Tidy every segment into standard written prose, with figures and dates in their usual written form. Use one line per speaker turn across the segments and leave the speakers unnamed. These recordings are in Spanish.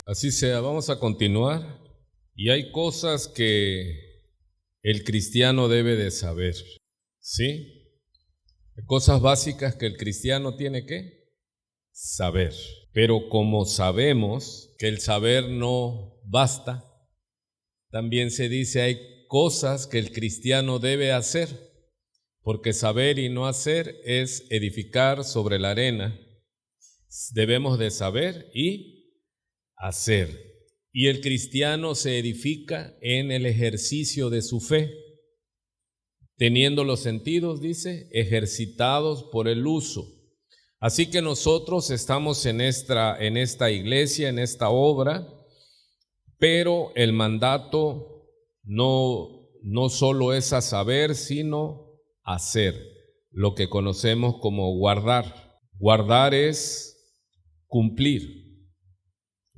Así sea, vamos a continuar. Y hay cosas que el cristiano debe de saber, ¿sí? Hay cosas básicas que el cristiano tiene que saber. Pero como sabemos que el saber no basta, también se dice hay cosas que el cristiano debe hacer, porque saber y no hacer es edificar sobre la arena. Debemos de saber y hacer. Y el cristiano se edifica en el ejercicio de su fe, teniendo los sentidos, dice, ejercitados por el uso. Así que nosotros estamos en esta iglesia, en esta obra, pero el mandato no solo es a saber, sino hacer, lo que conocemos como guardar. Guardar es cumplir.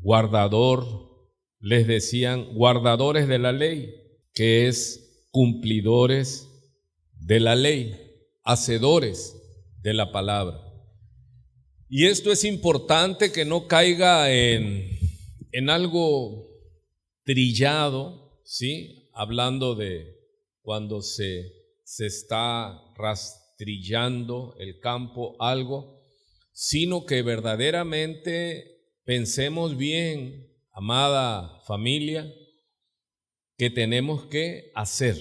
Guardador, les decían guardadores de la ley, que es cumplidores de la ley, hacedores de la palabra. Y esto es importante que no caiga en algo trillado, ¿sí? Hablando de cuando se está rastrillando el campo algo, sino que verdaderamente pensemos bien, amada familia, que tenemos que hacer.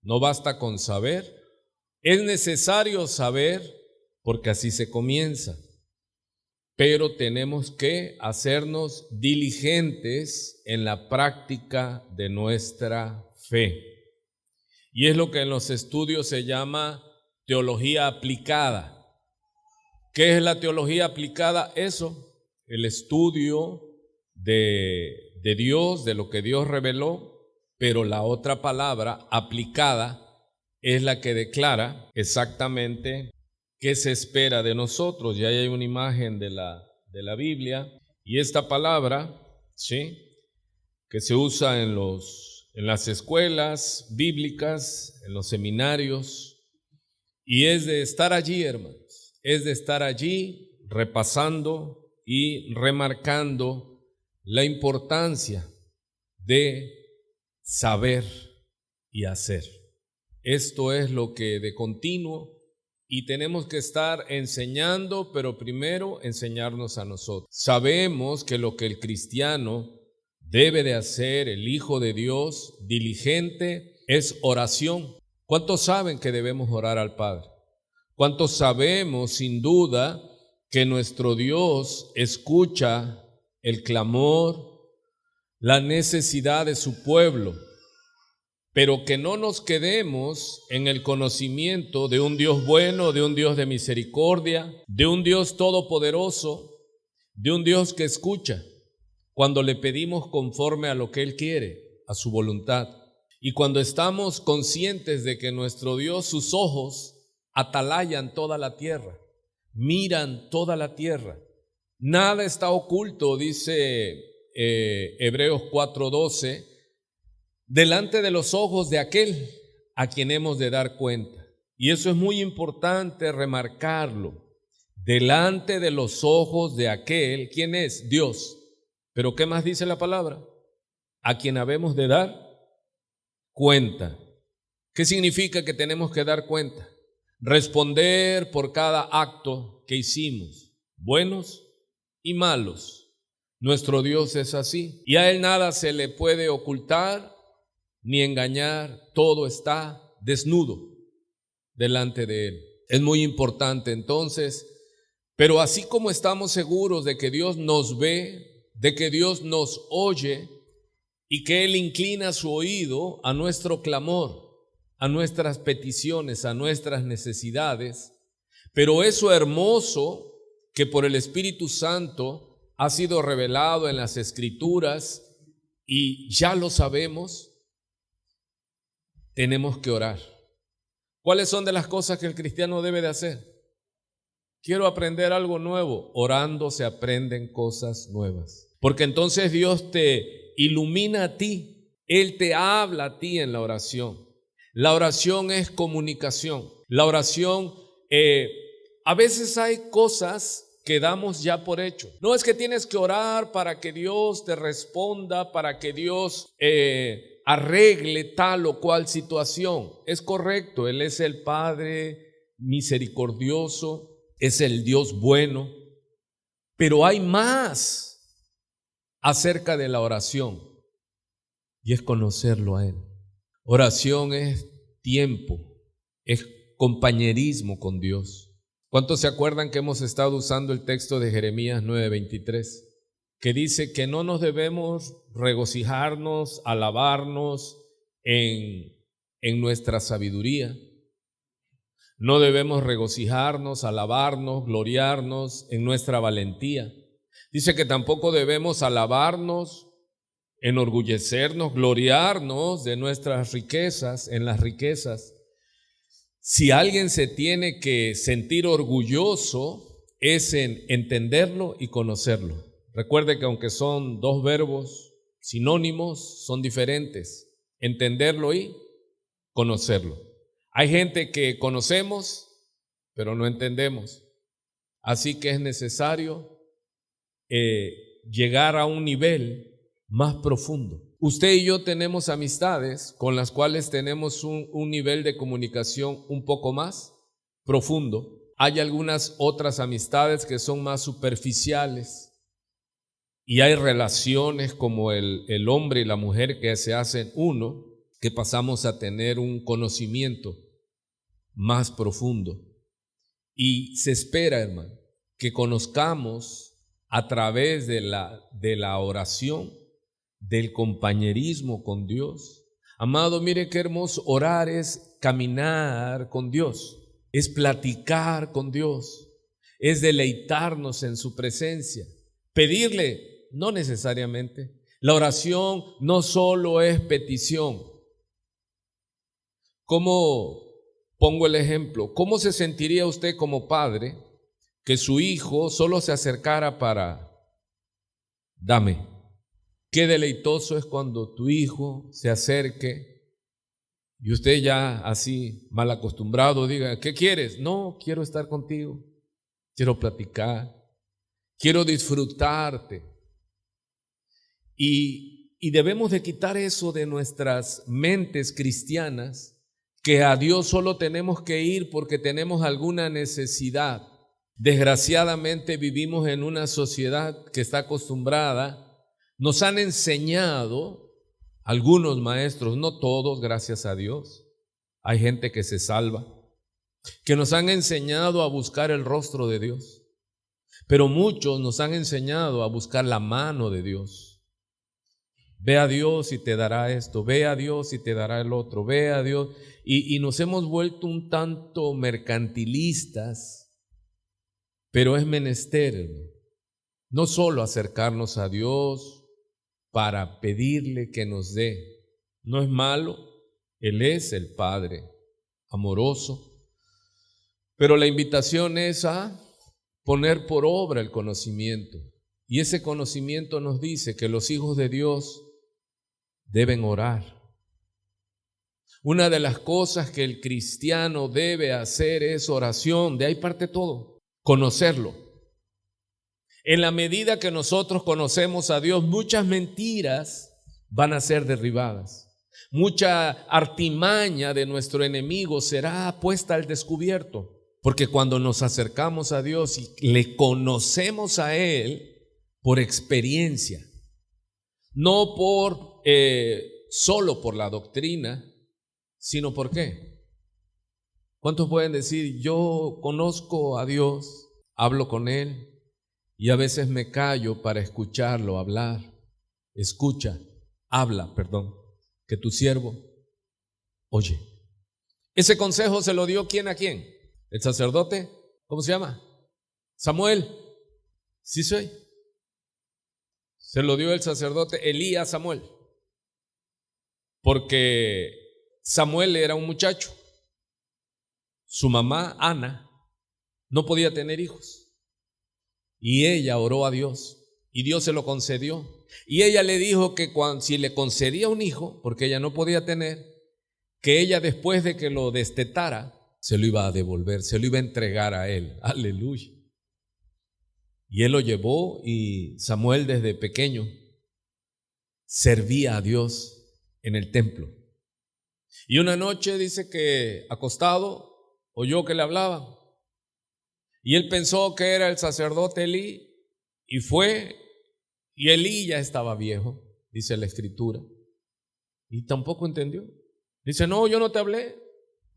No basta con saber, es necesario saber porque así se comienza, pero tenemos que hacernos diligentes en la práctica de nuestra fe. Y es lo que en los estudios se llama teología aplicada. ¿Qué es la teología aplicada? Eso, el estudio de Dios, de lo que Dios reveló, pero la otra palabra, aplicada, es la que declara exactamente qué se espera de nosotros. Ya hay una imagen de la Biblia, y esta palabra, ¿sí?, que se usa en las escuelas bíblicas, en los seminarios, y es de estar allí, hermanos, es de estar allí repasando y remarcando la importancia de saber y hacer. Esto es lo que de continuo, y tenemos que estar enseñando, pero primero enseñarnos a nosotros. Sabemos que lo que el cristiano debe de hacer, el Hijo de Dios, diligente, es oración. ¿Cuántos saben que debemos orar al Padre? ¿Cuántos sabemos sin duda que nuestro Dios escucha el clamor, la necesidad de su pueblo? Pero que no nos quedemos en el conocimiento de un Dios bueno, de un Dios de misericordia, de un Dios todopoderoso, de un Dios que escucha cuando le pedimos conforme a lo que Él quiere, a su voluntad. Y cuando estamos conscientes de que nuestro Dios, sus ojos atalayan toda la tierra, miran toda la tierra. Nada está oculto, dice Hebreos 4:12, delante de los ojos de aquel a quien hemos de dar cuenta. Y eso es muy importante remarcarlo. Delante de los ojos de aquel, ¿quién es? Dios. Pero ¿qué más dice la palabra? A quien habemos de dar cuenta. ¿Qué significa que tenemos que dar cuenta? Responder por cada acto que hicimos, buenos y malos. Nuestro Dios es así, y a Él nada se le puede ocultar ni engañar, todo está desnudo delante de Él. Es muy importante entonces, pero así como estamos seguros de que Dios nos ve, de que Dios nos oye y que Él inclina su oído a nuestro clamor, a nuestras peticiones, a nuestras necesidades, pero eso hermoso que por el Espíritu Santo ha sido revelado en las Escrituras y ya lo sabemos, tenemos que orar. ¿Cuáles son de las cosas que el cristiano debe de hacer? Quiero aprender algo nuevo. Orando se aprenden cosas nuevas. Porque entonces Dios te ilumina a ti. Él te habla a ti en la oración. La oración es comunicación. La oración, a veces hay cosas que damos ya por hecho. No es que tienes que orar para que Dios te responda, para que Dios arregle tal o cual situación. Es correcto, Él es el Padre misericordioso, es el Dios bueno, pero hay más acerca de la oración y es conocerlo a Él. Oración es tiempo, es compañerismo con Dios. ¿Cuántos se acuerdan que hemos estado usando el texto de Jeremías 9:23? Que dice que no nos debemos regocijarnos, alabarnos en nuestra sabiduría. No debemos regocijarnos, alabarnos, gloriarnos en nuestra valentía. Dice que tampoco debemos alabarnos, enorgullecernos, gloriarnos de nuestras riquezas, en las riquezas. Si alguien se tiene que sentir orgulloso, es en entenderlo y conocerlo. Recuerde que aunque son dos verbos sinónimos, son diferentes. Entenderlo y conocerlo. Hay gente que conocemos, pero no entendemos. Así que es necesario llegar a un nivel más profundo. Usted y yo tenemos amistades con las cuales tenemos un nivel de comunicación un poco más profundo. Hay algunas otras amistades que son más superficiales y hay relaciones como el hombre y la mujer que se hacen uno, que pasamos a tener un conocimiento más profundo. Y se espera, hermano, que conozcamos a través de la oración, del compañerismo con Dios. Amado, mire qué hermoso. Orar es caminar con Dios, es platicar con Dios, es deleitarnos en su presencia, pedirle, no necesariamente. La oración no solo es petición. ¿Cómo pongo el ejemplo? ¿Cómo se sentiría usted como padre que su hijo solo se acercara para dame? Qué deleitoso es cuando tu hijo se acerque y usted ya así mal acostumbrado diga, ¿qué quieres? No, quiero estar contigo, quiero platicar, quiero disfrutarte. Y debemos de quitar eso de nuestras mentes cristianas, que a Dios solo tenemos que ir porque tenemos alguna necesidad. Desgraciadamente vivimos en una sociedad que está acostumbrada. Nos han enseñado, algunos maestros, no todos, gracias a Dios, hay gente que se salva, que nos han enseñado a buscar el rostro de Dios, pero muchos nos han enseñado a buscar la mano de Dios. Ve a Dios y te dará esto, ve a Dios y te dará el otro, ve a Dios, y nos hemos vuelto un tanto mercantilistas, pero es menester no solo acercarnos a Dios para pedirle que nos dé. No es malo, Él es el Padre amoroso, pero la invitación es a poner por obra el conocimiento. Y ese conocimiento nos dice que los hijos de Dios deben orar. Una de las cosas que el cristiano debe hacer es oración. De ahí parte todo, conocerlo. En la medida que nosotros conocemos a Dios, muchas mentiras van a ser derribadas. Mucha artimaña de nuestro enemigo será puesta al descubierto. Porque cuando nos acercamos a Dios y le conocemos a Él por experiencia, no solo por la doctrina, sino ¿por qué? ¿Cuántos pueden decir, yo conozco a Dios, hablo con Él? Y a veces me callo para escucharlo hablar. Habla, que tu siervo oye. Ese consejo se lo dio ¿quién a quién? El sacerdote, ¿cómo se llama? Samuel. Sí soy. Se lo dio el sacerdote Elías a Samuel. Porque Samuel era un muchacho. Su mamá, Ana, no podía tener hijos. Y ella oró a Dios y Dios se lo concedió. Y ella le dijo que si le concedía un hijo, porque ella no podía tener, que ella después de que lo destetara, se lo iba a devolver, se lo iba a entregar a él. Aleluya. Y él lo llevó, y Samuel desde pequeño servía a Dios en el templo. Y una noche dice que acostado oyó que le hablaban. Y él pensó que era el sacerdote Elí, y fue, y Elí ya estaba viejo, dice la escritura, y tampoco entendió. Dice, no, yo no te hablé,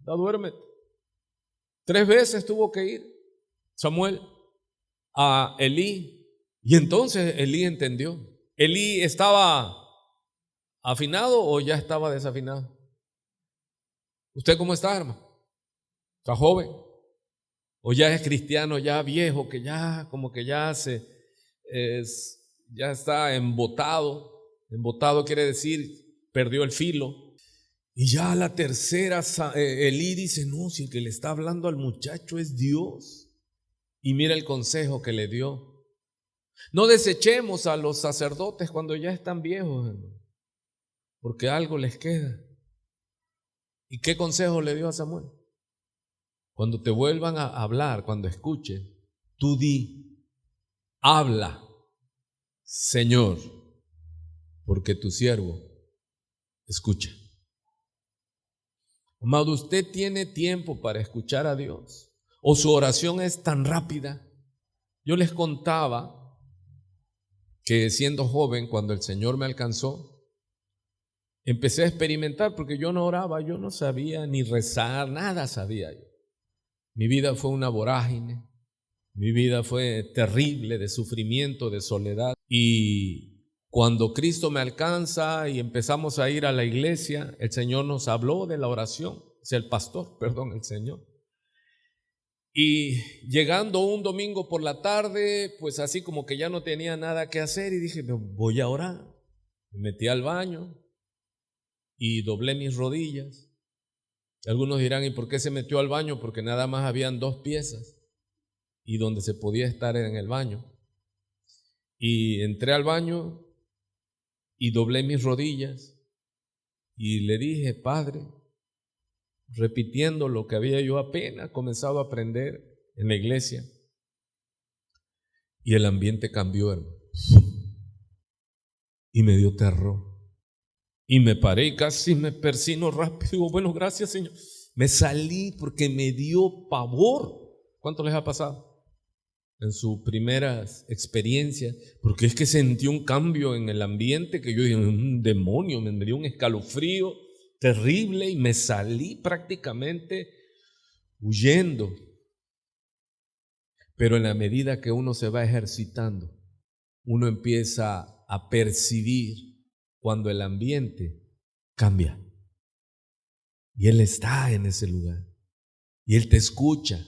ya duérmete. 3 veces tuvo que ir Samuel a Elí, y entonces Elí entendió. ¿Elí estaba afinado o ya estaba desafinado? ¿Usted cómo está, hermano? ¿Está joven? ¿O ya es cristiano, ya viejo, que ya como que ya ya está embotado? Embotado quiere decir perdió el filo. Y ya la tercera, Elí dice, no, si el que le está hablando al muchacho es Dios. Y mira el consejo que le dio. No desechemos a los sacerdotes cuando ya están viejos, hermano, porque algo les queda. ¿Y qué consejo le dio a Samuel? Cuando te vuelvan a hablar, cuando escuchen, tú di, habla, Señor, porque tu siervo escucha. Amado, ¿usted tiene tiempo para escuchar a Dios? ¿O su oración es tan rápida? Yo les contaba que siendo joven, cuando el Señor me alcanzó, empecé a experimentar, porque yo no oraba, yo no sabía ni rezar, nada sabía yo. Mi vida fue una vorágine, mi vida fue terrible de sufrimiento, de soledad. Y cuando Cristo me alcanza y empezamos a ir a la iglesia, el Señor nos habló de la oración, el Señor. Y llegando un domingo por la tarde, pues así como que ya no tenía nada que hacer, y dije, voy a orar. Me metí al baño y doblé mis rodillas. Algunos dirán, ¿y por qué se metió al baño? Porque nada más habían 2 piezas y donde se podía estar era en el baño. Y entré al baño y doblé mis rodillas y le dije, Padre, repitiendo lo que había yo apenas comenzado a aprender en la iglesia. Y el ambiente cambió, hermano. Y me dio terror. Y me paré y casi me persino rápido. Digo, bueno, gracias, Señor. Me salí porque me dio pavor. ¿Cuánto les ha pasado en sus primeras experiencias? Porque es que sentí un cambio en el ambiente que yo dije, un demonio, me dio un escalofrío terrible y me salí prácticamente huyendo. Pero en la medida que uno se va ejercitando, uno empieza a percibir cuando el ambiente cambia. Y Él está en ese lugar. Y Él te escucha,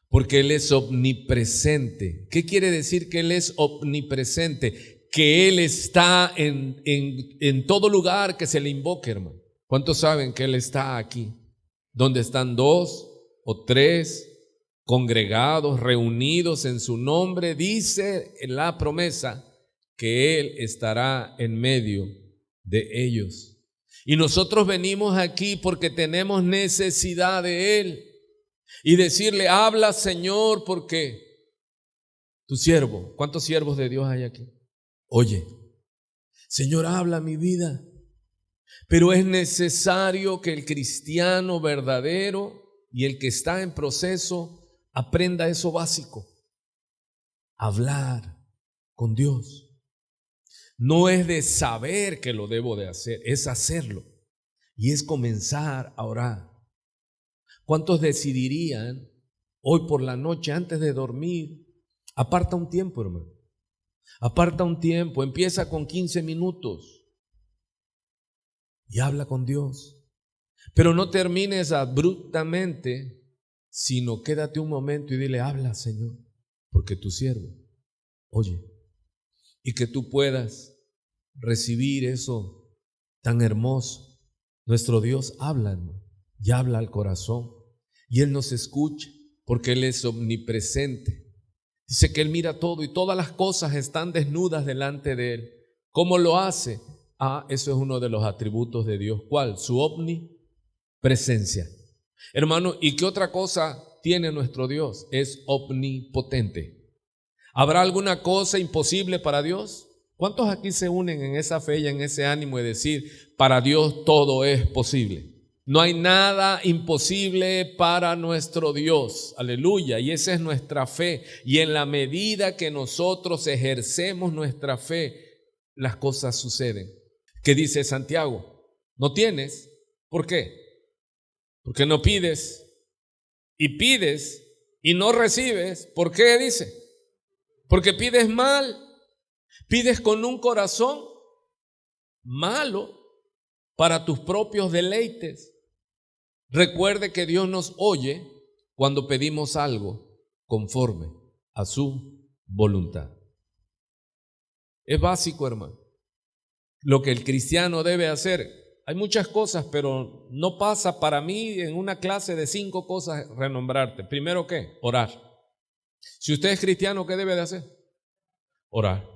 porque Él es omnipresente. ¿Qué quiere decir que Él es omnipresente? Que Él está en todo lugar que se le invoque, hermano. ¿Cuántos saben que Él está aquí? Donde están 2 o 3 congregados, reunidos en su nombre, dice en la promesa que Él estará en medio de ellos. Y nosotros venimos aquí porque tenemos necesidad de Él y decirle, habla, Señor, porque tu siervo, ¿cuántos siervos de Dios hay aquí? Oye, Señor, habla mi vida. Pero es necesario que el cristiano verdadero y el que está en proceso aprenda eso básico: hablar con Dios. No es de saber que lo debo de hacer, es hacerlo. Y es comenzar a orar. ¿Cuántos decidirían hoy por la noche antes de dormir? Aparta un tiempo, hermano. Aparta un tiempo, empieza con 15 minutos y habla con Dios. Pero no termines abruptamente, sino quédate un momento y dile, habla, Señor, porque tu siervo oye. Y que tú puedas recibir eso tan hermoso. Nuestro Dios habla, hermano, y habla al corazón. Y Él nos escucha porque Él es omnipresente. Dice que Él mira todo y todas las cosas están desnudas delante de Él. ¿Cómo lo hace? Eso es uno de los atributos de Dios. ¿Cuál? Su omnipresencia. Hermano, ¿y qué otra cosa tiene nuestro Dios? Es omnipotente. ¿Habrá alguna cosa imposible para Dios? ¿Cuántos aquí se unen en esa fe y en ese ánimo de decir, para Dios todo es posible? No hay nada imposible para nuestro Dios. Aleluya. Y esa es nuestra fe. Y en la medida que nosotros ejercemos nuestra fe, las cosas suceden. ¿Qué dice Santiago? ¿No tienes? ¿Por qué? Porque no pides. Y pides y no recibes. ¿Por qué dice? Porque pides mal. Pides con un corazón malo para tus propios deleites. Recuerde que Dios nos oye cuando pedimos algo conforme a su voluntad. Es básico, hermano. Lo que el cristiano debe hacer. Hay muchas cosas, pero no pasa para mí en una clase de 5 cosas renombrarte. Primero, ¿qué? Orar. Si usted es cristiano, ¿qué debe de hacer? Orar.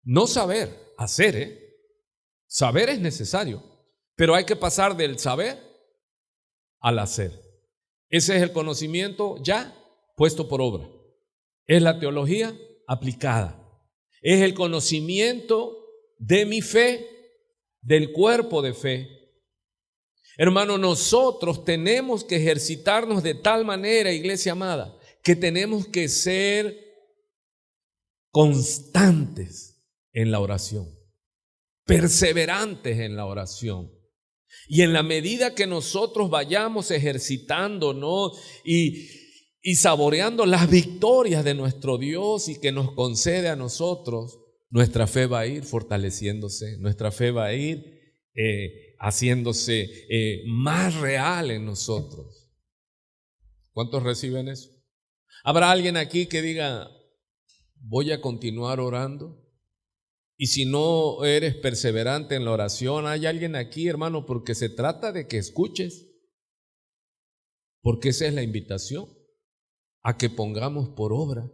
No saber, hacer, Saber es necesario, pero hay que pasar del saber al hacer. Ese es el conocimiento ya puesto por obra. Es la teología aplicada. Es el conocimiento de mi fe, del cuerpo de fe. Hermano, nosotros tenemos que ejercitarnos de tal manera, iglesia amada, que tenemos que ser constantes en la oración, perseverantes en la oración. Y en la medida que nosotros vayamos ejercitándonos y saboreando las victorias de nuestro Dios y que nos concede a nosotros, nuestra fe va a ir fortaleciéndose, nuestra fe va a ir haciéndose más real en nosotros. ¿Cuántos reciben eso? ¿Habrá alguien aquí que diga, voy a continuar orando? Y si no eres perseverante en la oración, hay alguien aquí, hermano, porque se trata de que escuches, porque esa es la invitación, a que pongamos por obra.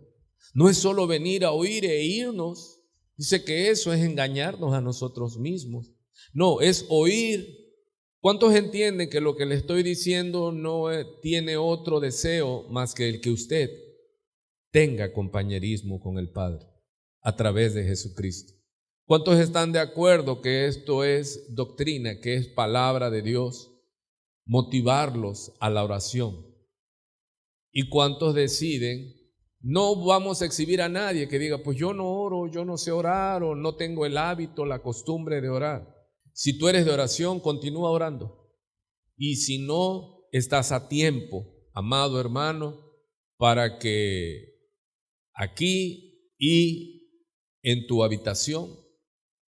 No es solo venir a oír e irnos. Dice que eso es engañarnos a nosotros mismos. No, es oír. ¿Cuántos entienden que lo que le estoy diciendo no tiene otro deseo más que el que usted tenga compañerismo con el Padre a través de Jesucristo? ¿Cuántos están de acuerdo que esto es doctrina, que es palabra de Dios? Motivarlos a la oración. ¿Y cuántos deciden? No vamos a exhibir a nadie que diga, pues yo no oro, yo no sé orar o no tengo el hábito, la costumbre de orar. Si tú eres de oración, continúa orando. Y si no, estás a tiempo, amado hermano, para que aquí y en tu habitación,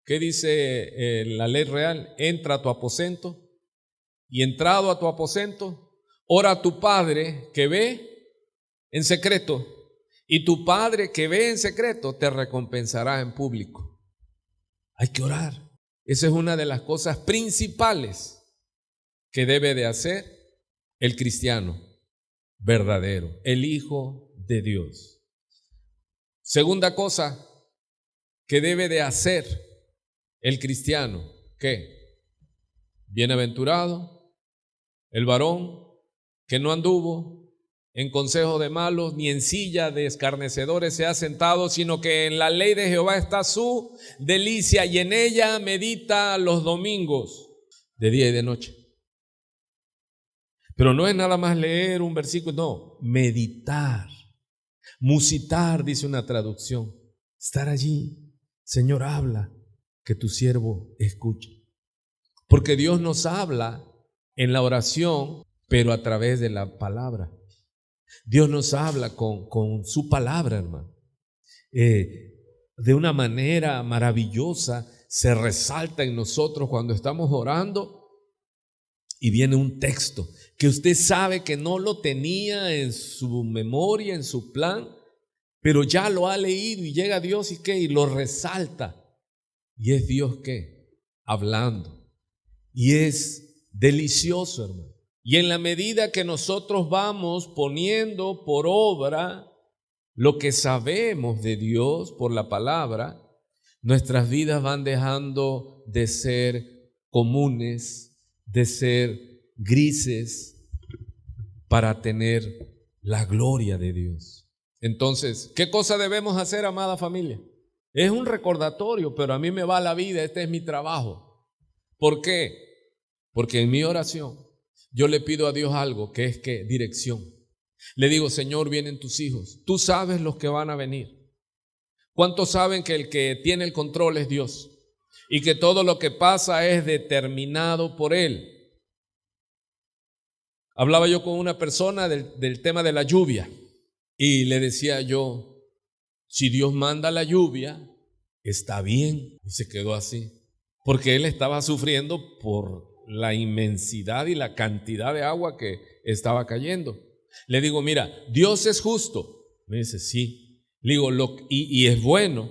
¿qué dice la ley real? Entra a tu aposento y entrado a tu aposento, ora a tu Padre que ve en secreto, y tu Padre que ve en secreto te recompensará en público. Hay que orar. Esa es una de las cosas principales que debe de hacer el cristiano verdadero, el Hijo de Dios. Segunda cosa que debe de hacer el cristiano, ¿qué? Bienaventurado el varón que no anduvo en consejo de malos, ni en silla de escarnecedores se ha sentado, sino que en la ley de Jehová está su delicia y en ella medita los domingos, de día y de noche. Pero no es nada más leer un versículo, no, meditar, musitar, dice una traducción, estar allí, Señor, habla, que tu siervo escuche. Porque Dios nos habla en la oración, pero a través de la palabra. Dios nos habla con su palabra, hermano. De una manera maravillosa se resalta en nosotros cuando estamos orando y viene un texto que usted sabe que no lo tenía en su memoria, en su plan, pero ya lo ha leído y llega Dios y ¿qué? Y lo resalta. Y es Dios ¿qué? Hablando. Y es delicioso, hermano. Y en la medida que nosotros vamos poniendo por obra lo que sabemos de Dios por la palabra, nuestras vidas van dejando de ser comunes, de ser grises, para tener la gloria de Dios. Entonces, ¿qué cosa debemos hacer, amada familia? Es un recordatorio, pero a mí me va la vida, este es mi trabajo. ¿Por qué? Porque en mi oración yo le pido a Dios algo, que es que dirección. Le digo, Señor, vienen tus hijos, tú sabes los que van a venir. ¿Cuántos saben que el que tiene el control es Dios? Y que todo lo que pasa es determinado por Él. Hablaba yo con una persona del tema de la lluvia y le decía yo, si Dios manda la lluvia, está bien. Y se quedó así, porque él estaba sufriendo por la inmensidad y la cantidad de agua que estaba cayendo. Le digo, mira, Dios es justo. Me dice, sí. Le digo, y es bueno,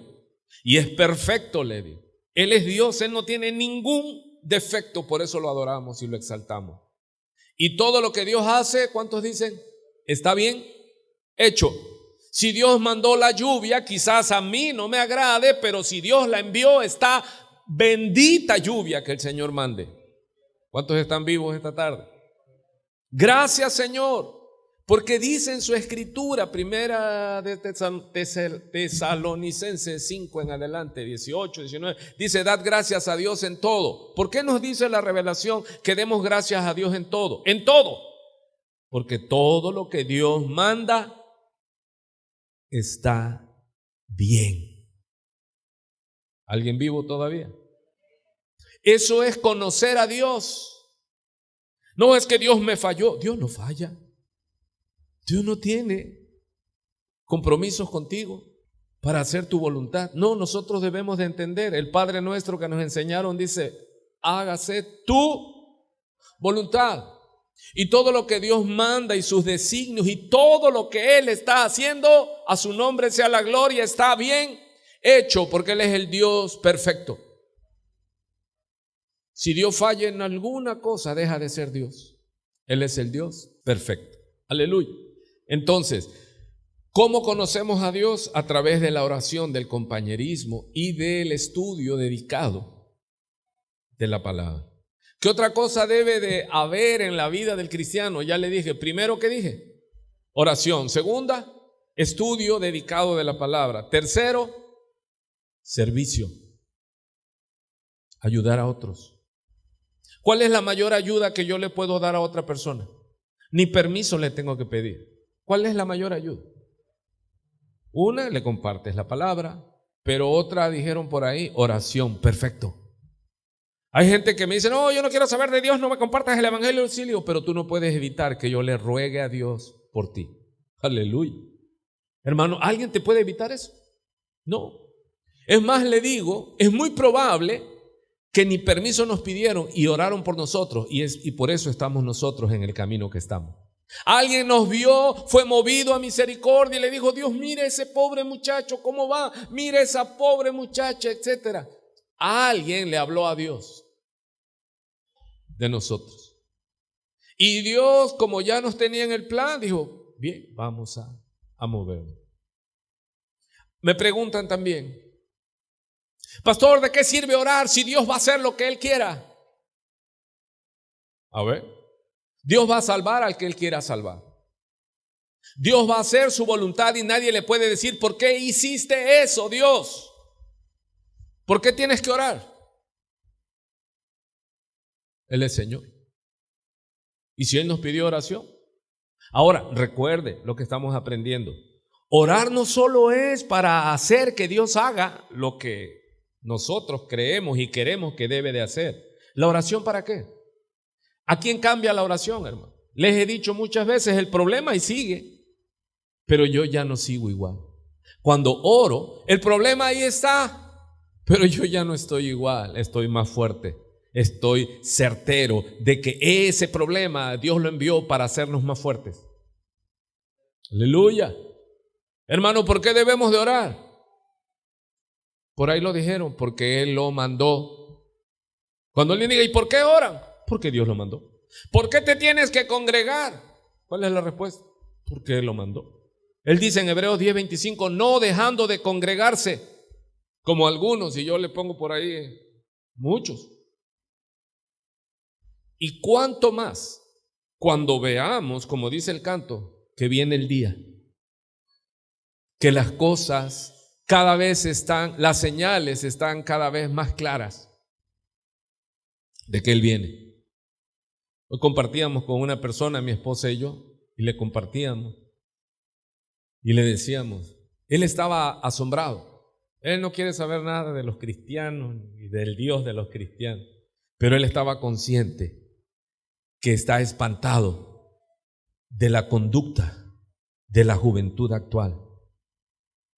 y es perfecto, le digo. Él es Dios, Él no tiene ningún defecto, por eso lo adoramos y lo exaltamos. Y todo lo que Dios hace, ¿cuántos dicen? Está bien hecho. Si Dios mandó la lluvia, quizás a mí no me agrade, pero si Dios la envió, está bendita lluvia que el Señor mande. ¿Cuántos están vivos esta tarde? Gracias, Señor, porque dice en su escritura, primera de Tesalonicenses 5 en adelante, 18, 19, dice, dad gracias a Dios en todo. ¿Por qué nos dice la revelación que demos gracias a Dios en todo? En todo. Porque todo lo que Dios manda está bien. ¿Alguien vivo todavía? Eso es conocer a Dios. No es que Dios me falló. Dios no falla. Dios no tiene compromisos contigo para hacer tu voluntad. No, nosotros debemos de entender. El Padre nuestro que nos enseñaron dice, hágase tu voluntad. Y todo lo que Dios manda y sus designios y todo lo que Él está haciendo, a su nombre sea la gloria, está bien hecho, porque Él es el Dios perfecto. Si Dios falla en alguna cosa, deja de ser Dios. Él es el Dios perfecto. Aleluya. Entonces, ¿cómo conocemos a Dios? A través de la oración, del compañerismo y del estudio dedicado de la palabra. ¿Qué otra cosa debe de haber en la vida del cristiano? Ya le dije, primero, ¿qué dije? Oración. Segunda, estudio dedicado de la palabra. Tercero, servicio. Ayudar a otros. ¿Cuál es la mayor ayuda que yo le puedo dar a otra persona? Ni permiso le tengo que pedir. ¿Cuál es la mayor ayuda? Una, le compartes la palabra, pero otra, dijeron por ahí, oración. Perfecto. Hay gente que me dice, no, yo no quiero saber de Dios, no me compartas el evangelio del cielo, pero tú no puedes evitar que yo le ruegue a Dios por ti. Aleluya. Hermano, ¿alguien te puede evitar eso? No. Es más, le digo, es muy probable que ni permiso nos pidieron y oraron por nosotros, y por eso estamos nosotros en el camino que estamos. Alguien nos vio, fue movido a misericordia y le dijo, Dios, mire ese pobre muchacho, ¿cómo va? Mire esa pobre muchacha, etcétera. Alguien le habló a Dios de nosotros. Y Dios, como ya nos tenía en el plan, dijo, bien, vamos a movernos. Me preguntan también, pastor, ¿de qué sirve orar si Dios va a hacer lo que Él quiera? A ver, Dios va a salvar al que Él quiera salvar. Dios va a hacer su voluntad y nadie le puede decir, ¿por qué hiciste eso, Dios? ¿Por qué tienes que orar? Él es Señor. Y si Él nos pidió oración. Ahora, recuerde lo que estamos aprendiendo. Orar no solo es para hacer que Dios haga lo que nosotros creemos y queremos que debe de hacer. ¿La oración para qué? ¿A quién cambia la oración, hermano? Les he dicho muchas veces, el problema y sigue, pero yo ya no sigo igual. Cuando oro, el problema ahí está, pero yo ya no estoy igual, estoy más fuerte. Estoy certero de que ese problema Dios lo envió para hacernos más fuertes. Aleluya. Hermano, ¿por qué debemos de orar? Por ahí lo dijeron, porque Él lo mandó. Cuando alguien diga, ¿y por qué oran? Porque Dios lo mandó. ¿Por qué te tienes que congregar? ¿Cuál es la respuesta? Porque Él lo mandó. Él dice en Hebreos 10:25, no dejando de congregarse, como algunos, y yo le pongo por ahí muchos. Y cuánto más cuando veamos, como dice el canto, que viene el día. que las cosas cada vez las señales están cada vez más claras de que Él viene. Hoy compartíamos con una persona, mi esposa y yo, y le compartíamos y le decíamos, él estaba asombrado. Él no quiere saber nada de los cristianos y del Dios de los cristianos, pero él estaba consciente que está espantado de la conducta de la juventud actual.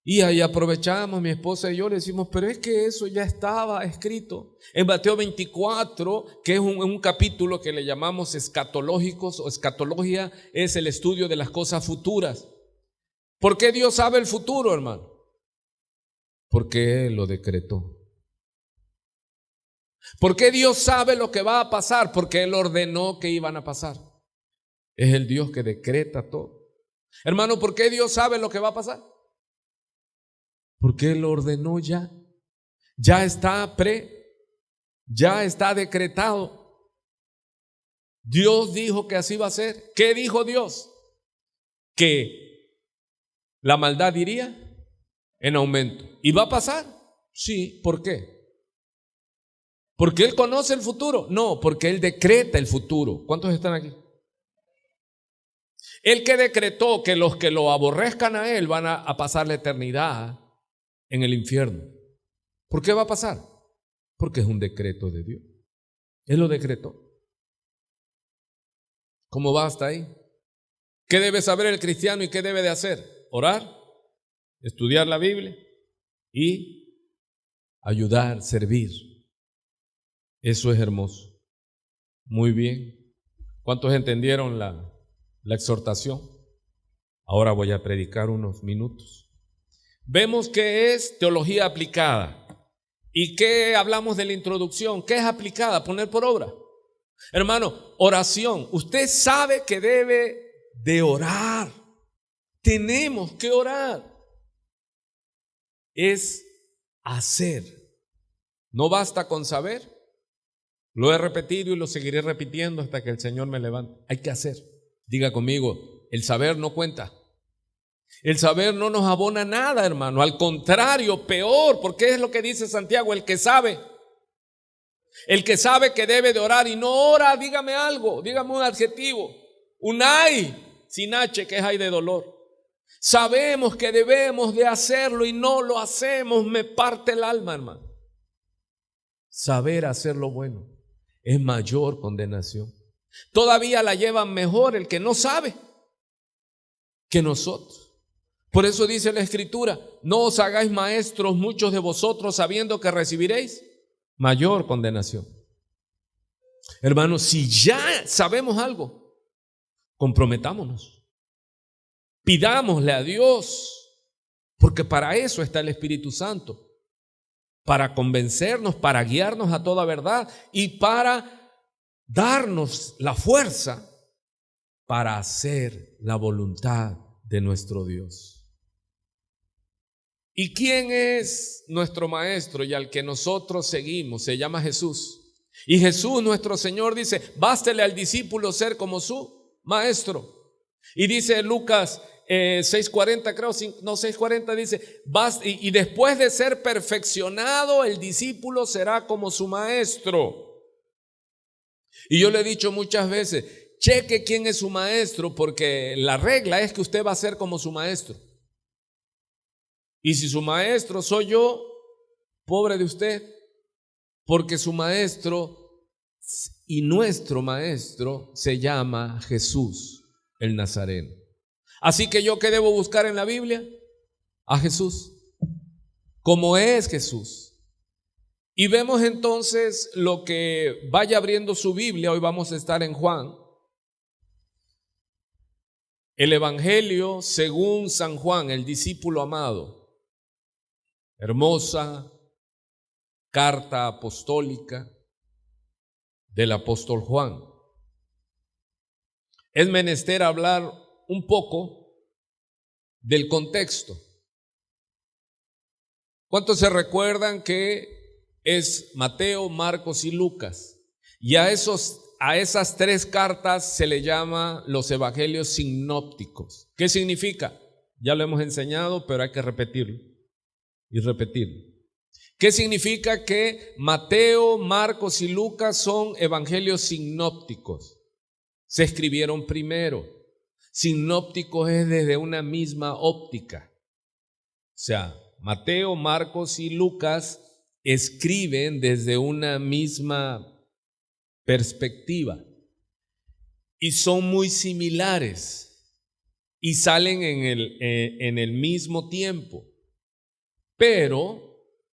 Y ahí aprovechamos, mi esposa y yo le decimos, pero es que eso ya estaba escrito en Mateo 24, que es un capítulo que le llamamos escatológicos, o escatología es el estudio de las cosas futuras. ¿Por qué Dios sabe el futuro, hermano? Porque Él lo decretó. ¿Por qué Dios sabe lo que va a pasar? Porque Él ordenó que iban a pasar. Es el Dios que decreta todo. Hermano, ¿por qué Dios sabe lo que va a pasar? Porque Él lo ordenó ya. Ya está decretado. Dios dijo que así va a ser. ¿Qué dijo Dios? Que la maldad iría en aumento. ¿Y va a pasar? Sí. ¿Por qué? ¿Porque Él conoce el futuro? No, porque Él decreta el futuro. ¿Cuántos están aquí? Él que decretó que los que lo aborrezcan a Él van a pasar la eternidad en el infierno. ¿Por qué va a pasar? Porque es un decreto de Dios. Él lo decretó. ¿Cómo va hasta ahí? ¿Qué debe saber el cristiano y qué debe de hacer? Orar, estudiar la Biblia y ayudar, servir. Eso es hermoso. Muy bien. ¿Cuántos entendieron la exhortación? Ahora voy a predicar unos minutos. Vemos que es teología aplicada. ¿Y qué hablamos de la introducción? ¿Qué es aplicada? Poner por obra. Hermano, oración. Usted sabe que debe de orar. Tenemos que orar. Es hacer. No basta con saber. Lo he repetido y lo seguiré repitiendo hasta que el Señor me levante. Hay que hacer. Diga conmigo, el saber no cuenta. El saber no nos abona nada, hermano. Al contrario, peor, porque es lo que dice Santiago, el que sabe que debe de orar y no ora, dígame algo, dígame un adjetivo. Un ay, sin H, que es ay de dolor. Sabemos que debemos de hacerlo y no lo hacemos, me parte el alma, hermano. Saber hacer lo bueno es mayor condenación. Todavía la llevan mejor el que no sabe que nosotros. Por eso dice la Escritura, no os hagáis maestros muchos de vosotros sabiendo que recibiréis mayor condenación. Hermanos, si ya sabemos algo, comprometámonos. Pidámosle a Dios, porque para eso está el Espíritu Santo, para convencernos, para guiarnos a toda verdad y para darnos la fuerza para hacer la voluntad de nuestro Dios. ¿Y quién es nuestro maestro y al que nosotros seguimos? Se llama Jesús. Y Jesús, nuestro Señor, dice, bástele al discípulo ser como su maestro. Y dice Lucas 6:40, creo, no 6:40, dice, y después de ser perfeccionado, el discípulo será como su maestro. Y yo le he dicho muchas veces, cheque quién es su maestro, porque la regla es que usted va a ser como su maestro. Y si su maestro soy yo, pobre de usted, porque su maestro y nuestro maestro se llama Jesús el Nazareno. Así que yo, ¿qué debo buscar en la Biblia? A Jesús, como es Jesús. Y vemos entonces lo que vaya abriendo su Biblia. Hoy vamos a estar en Juan. El Evangelio según San Juan, el discípulo amado. Hermosa carta apostólica del apóstol Juan. Es menester hablar un poco del contexto. ¿Cuántos se recuerdan que es Mateo, Marcos y Lucas? Y a esas tres cartas se le llama los evangelios sinópticos. ¿Qué significa? Ya lo hemos enseñado, pero hay que repetirlo y repetirlo. ¿Qué significa que Mateo, Marcos y Lucas son evangelios sinópticos? Se escribieron primero. Sinópticos es desde una misma óptica. O sea, Mateo, Marcos y Lucas escriben desde una misma perspectiva y son muy similares y salen en el mismo tiempo. Pero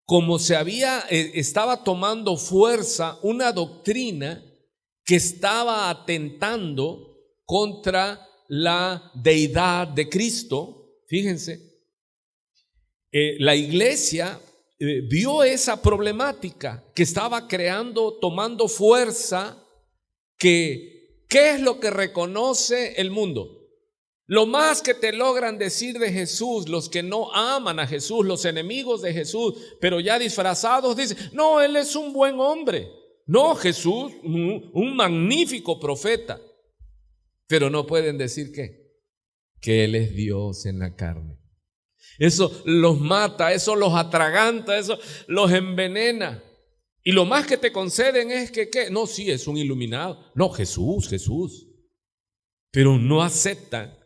como estaba tomando fuerza una doctrina que estaba atentando contra la deidad de Cristo, fíjense, la iglesia vio esa problemática que estaba tomando fuerza, ¿qué es lo que reconoce el mundo? Lo más que te logran decir de Jesús, los que no aman a Jesús, los enemigos de Jesús, pero ya disfrazados, dicen, no, Él es un buen hombre. No, Jesús, un magnífico profeta. Pero no pueden decir que Él es Dios en la carne. Eso los mata, eso los atraganta, eso los envenena. Y lo más que te conceden es que no, sí, es un iluminado. No, Jesús. Pero no aceptan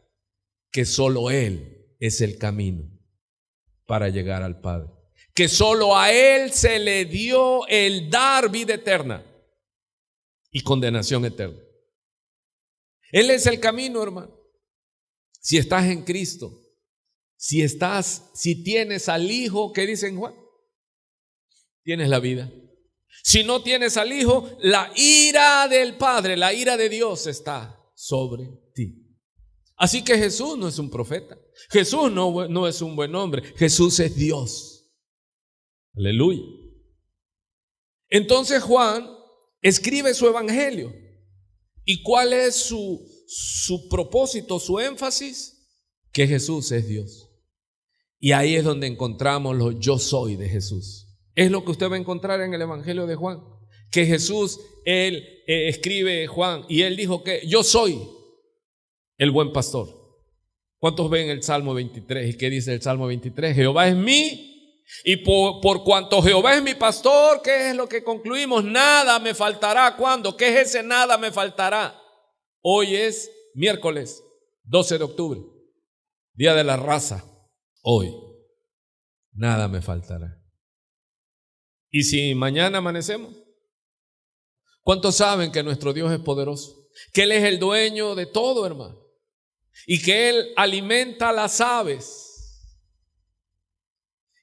que solo Él es el camino para llegar al Padre. Que solo a Él se le dio el dar vida eterna y condenación eterna. Él es el camino, hermano. Si estás en Cristo, si tienes al Hijo, ¿qué dice en Juan? Tienes la vida. Si no tienes al Hijo, la ira del Padre, la ira de Dios está sobre ti. Así que Jesús no es un profeta. Jesús no es un buen hombre. Jesús es Dios. Aleluya. Entonces Juan escribe su evangelio. ¿Y cuál es su propósito, su énfasis? Que Jesús es Dios. Y ahí es donde encontramos los yo soy de Jesús. Es lo que usted va a encontrar en el evangelio de Juan. Que Jesús, él escribe Juan y él dijo que yo soy el buen pastor. ¿Cuántos ven el Salmo 23? ¿Y qué dice el Salmo 23? Jehová es mí, y por cuanto Jehová es mi pastor, ¿qué es lo que concluimos? Nada me faltará. ¿Cuándo? ¿Qué es ese nada me faltará? Hoy es miércoles 12 de octubre, día de la raza. Hoy, nada me faltará. ¿Y si mañana amanecemos? ¿Cuántos saben que nuestro Dios es poderoso? Que Él es el dueño de todo, hermano. Y que Él alimenta a las aves.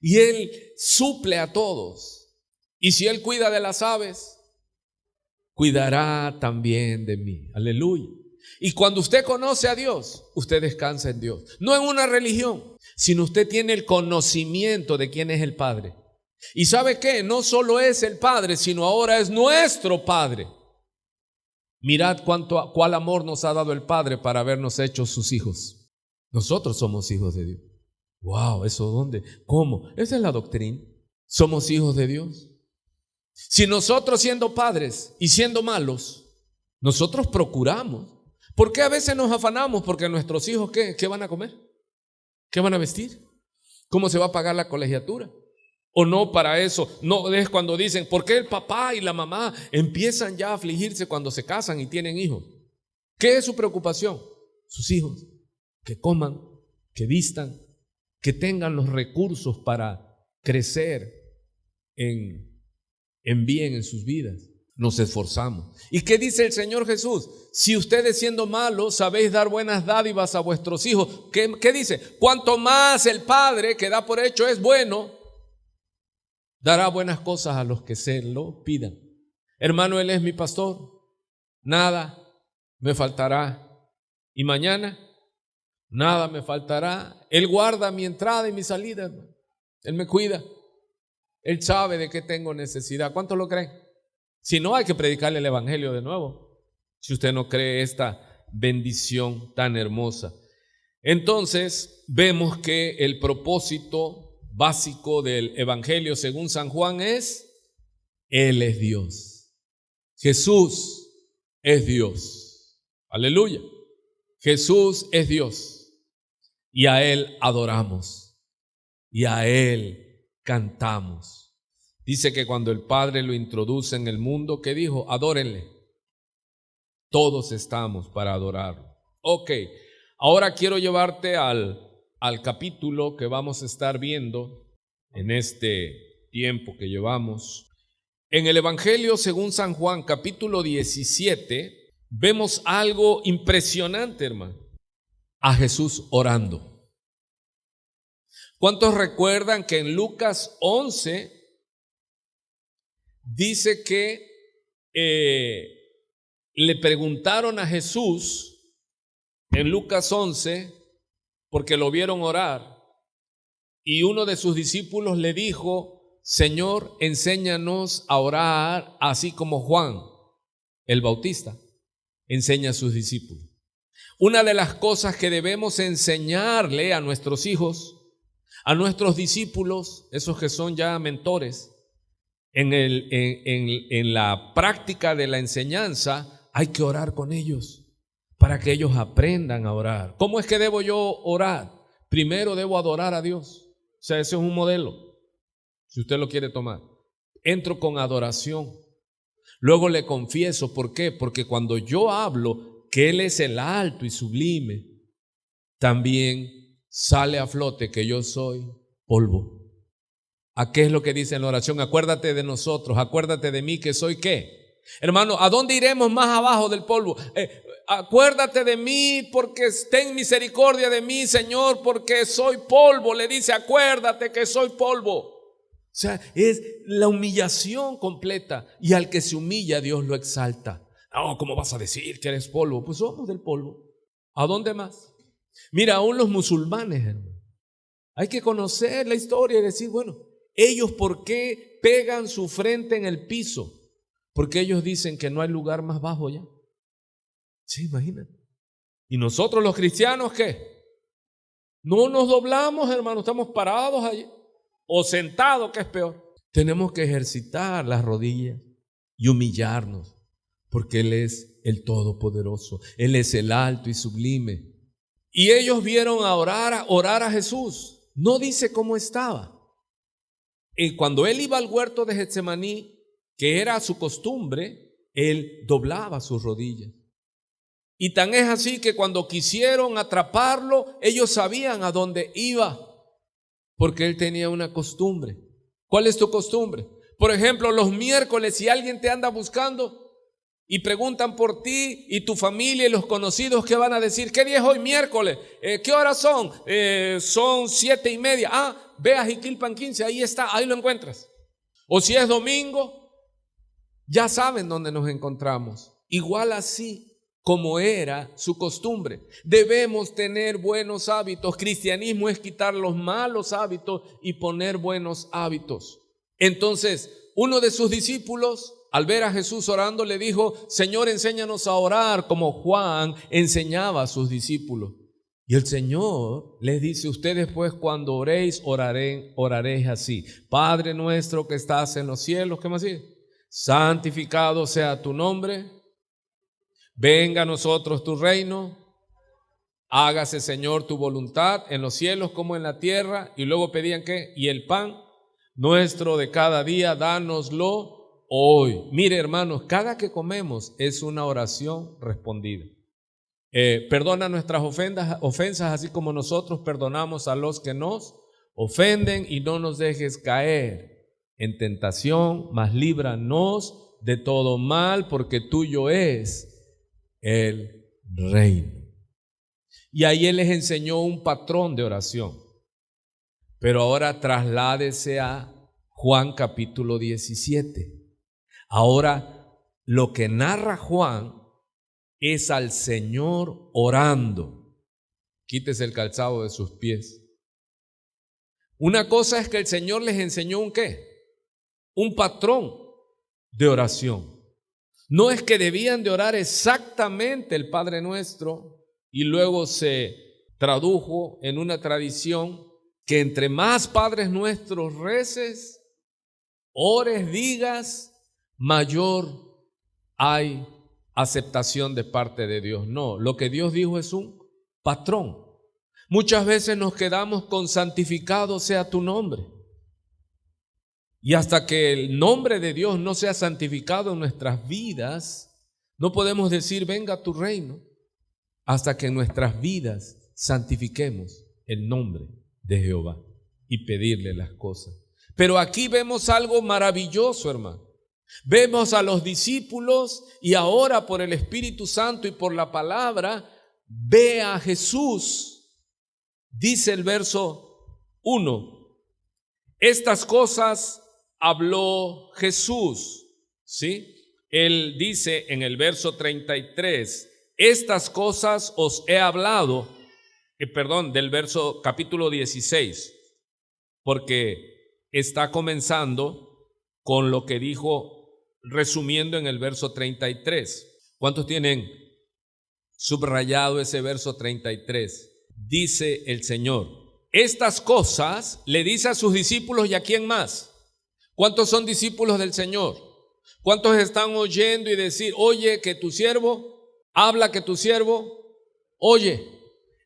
Y Él suple a todos. Y si Él cuida de las aves, cuidará también de mí. Aleluya. Y cuando usted conoce a Dios, usted descansa en Dios. No en una religión, sino usted tiene el conocimiento de quién es el Padre. ¿Y sabe qué? No solo es el Padre, sino ahora es nuestro Padre. Mirad cuál amor nos ha dado el Padre para habernos hecho sus hijos. Nosotros somos hijos de Dios. Wow, ¿eso dónde? ¿Cómo? Esa es la doctrina. Somos hijos de Dios. Si nosotros siendo padres y siendo malos, nosotros procuramos. ¿Por qué a veces nos afanamos? Porque nuestros hijos, ¿qué van a comer? ¿Qué van a vestir? ¿Cómo se va a pagar la colegiatura? O no, para eso, no es cuando dicen, ¿por qué el papá y la mamá empiezan ya a afligirse cuando se casan y tienen hijos? ¿Qué es su preocupación? Sus hijos, que coman, que vistan, que tengan los recursos para crecer en bien en sus vidas. Nos esforzamos. ¿Y qué dice el Señor Jesús? Si ustedes siendo malos sabéis dar buenas dádivas a vuestros hijos, ¿qué dice? Cuanto más el Padre que da por hecho es bueno, dará buenas cosas a los que se lo pidan. Hermano, Él es mi pastor. Nada me faltará. Y mañana, nada me faltará. Él guarda mi entrada y mi salida, hermano. Él me cuida. Él sabe de qué tengo necesidad. ¿Cuántos lo creen? Si no, hay que predicarle el evangelio de nuevo. Si usted no cree esta bendición tan hermosa. Entonces, vemos que el propósito básico del evangelio según San Juan es: Él es Dios. Jesús es Dios. Aleluya. Jesús es Dios. y a Él adoramos y a Él cantamos. Dice que cuando el Padre lo introduce en el mundo, ¿qué dijo? Adórenle. Todos estamos para adorarlo. Ok, ahora quiero llevarte al capítulo que vamos a estar viendo en este tiempo que llevamos. En el Evangelio según San Juan, capítulo 17, vemos algo impresionante, hermano. A Jesús orando. ¿Cuántos recuerdan que en Lucas 11 dice que le preguntaron a Jesús en Lucas 11 porque lo vieron orar y uno de sus discípulos le dijo: Señor, enséñanos a orar así como Juan el Bautista enseña a sus discípulos. Una de las cosas que debemos enseñarle a nuestros hijos, a nuestros discípulos, esos que son ya mentores, en la práctica de la enseñanza, hay que orar con ellos para que ellos aprendan a orar. ¿Cómo es que debo yo orar? Primero debo adorar a Dios. O sea, ese es un modelo, si usted lo quiere tomar. Entro con adoración. Luego le confieso. ¿Por qué? Porque cuando yo hablo que Él es el alto y sublime, también sale a flote que yo soy polvo. ¿A qué es lo que dice en la oración? Acuérdate de nosotros, acuérdate de mí que soy ¿qué? Hermano, ¿a dónde iremos más abajo del polvo? Acuérdate de mí porque ten misericordia de mí, Señor, porque soy polvo. Le dice, acuérdate que soy polvo. O sea, es la humillación completa. Y al que se humilla, Dios lo exalta. No, ¿cómo vas a decir que eres polvo? Pues somos del polvo. ¿A dónde más? Mira, aún los musulmanes, hermano, hay que conocer la historia y decir, bueno, ellos ¿por qué pegan su frente en el piso? Porque ellos dicen que no hay lugar más bajo ya. Sí, imagínate. ¿Y nosotros los cristianos qué? No nos doblamos, hermano, estamos parados allí. O sentados, que es peor. Tenemos que ejercitar las rodillas y humillarnos. Porque Él es el Todopoderoso, Él es el alto y sublime. Y ellos vieron orar a Jesús. No dice cómo estaba. Y cuando Él iba al huerto de Getsemaní, que era su costumbre, Él doblaba sus rodillas. Y tan es así que cuando quisieron atraparlo, ellos sabían a dónde iba, porque Él tenía una costumbre. ¿Cuál es tu costumbre? Por ejemplo, los miércoles, si alguien te anda buscando y preguntan por ti y tu familia y los conocidos, ¿qué van a decir? ¿Qué día es hoy? Miércoles. ¿Qué horas son? Son 7:30. Ve a Jiquilpan 15, ahí está, ahí lo encuentras. O si es domingo, ya saben dónde nos encontramos. Igual así como era su costumbre. Debemos tener buenos hábitos. Cristianismo es quitar los malos hábitos y poner buenos hábitos. Entonces, uno de sus discípulos, al ver a Jesús orando, le dijo: Señor, enséñanos a orar como Juan enseñaba a sus discípulos. Y el Señor les dice: ustedes pues cuando oréis, oraréis así: Padre nuestro que estás en los cielos, ¿qué más dice? Santificado sea tu nombre, venga a nosotros tu reino, hágase, Señor, tu voluntad en los cielos como en la tierra. Y luego pedían ¿qué? Y el pan nuestro de cada día, dánoslo hoy. Mire, hermanos, cada que comemos es una oración respondida. Perdona nuestras ofensas, así como nosotros perdonamos a los que nos ofenden, y no nos dejes caer en tentación, mas líbranos de todo mal, porque tuyo es el reino. Y ahí Él les enseñó un patrón de oración. Pero ahora trasládese a Juan capítulo 17. Ahora lo que narra Juan es al Señor orando. Quítese el calzado de sus pies. Una cosa es que el Señor les enseñó un ¿qué? Un patrón de oración. No es que debían de orar exactamente el Padre Nuestro y luego se tradujo en una tradición que entre más Padres Nuestros reces, ores, digas, mayor hay aceptación de parte de Dios. No, lo que Dios dijo es un patrón. Muchas veces nos quedamos con santificado sea tu nombre. Y hasta que el nombre de Dios no sea santificado en nuestras vidas, no podemos decir venga tu reino, hasta que en nuestras vidas santifiquemos el nombre de Jehová y pedirle las cosas. Pero aquí vemos algo maravilloso, hermano. Vemos a los discípulos y ahora por el Espíritu Santo y por la palabra, ve a Jesús. Dice el verso 1, estas cosas habló Jesús, ¿sí? Él dice en el verso 33, estas cosas os he hablado, del verso capítulo 16, porque está comenzando con lo que dijo, resumiendo en el verso 33. ¿Cuántos tienen subrayado ese verso 33? Dice el Señor, estas cosas le dice a sus discípulos y a quién más. ¿Cuántos son discípulos del Señor? ¿Cuántos están oyendo y decir, oye que tu siervo, habla que tu siervo, oye?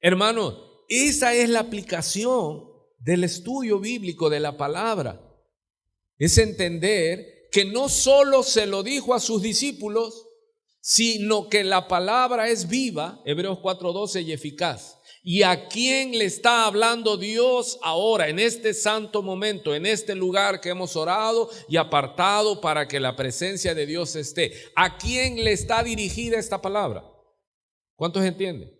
Hermano, esa es la aplicación del estudio bíblico de la palabra. Es entender que no solo se lo dijo a sus discípulos, sino que la palabra es viva, Hebreos 4:12, y eficaz. ¿Y a quién le está hablando Dios ahora, en este santo momento, en este lugar que hemos orado y apartado para que la presencia de Dios esté? ¿A quién le está dirigida esta palabra? ¿Cuántos entienden?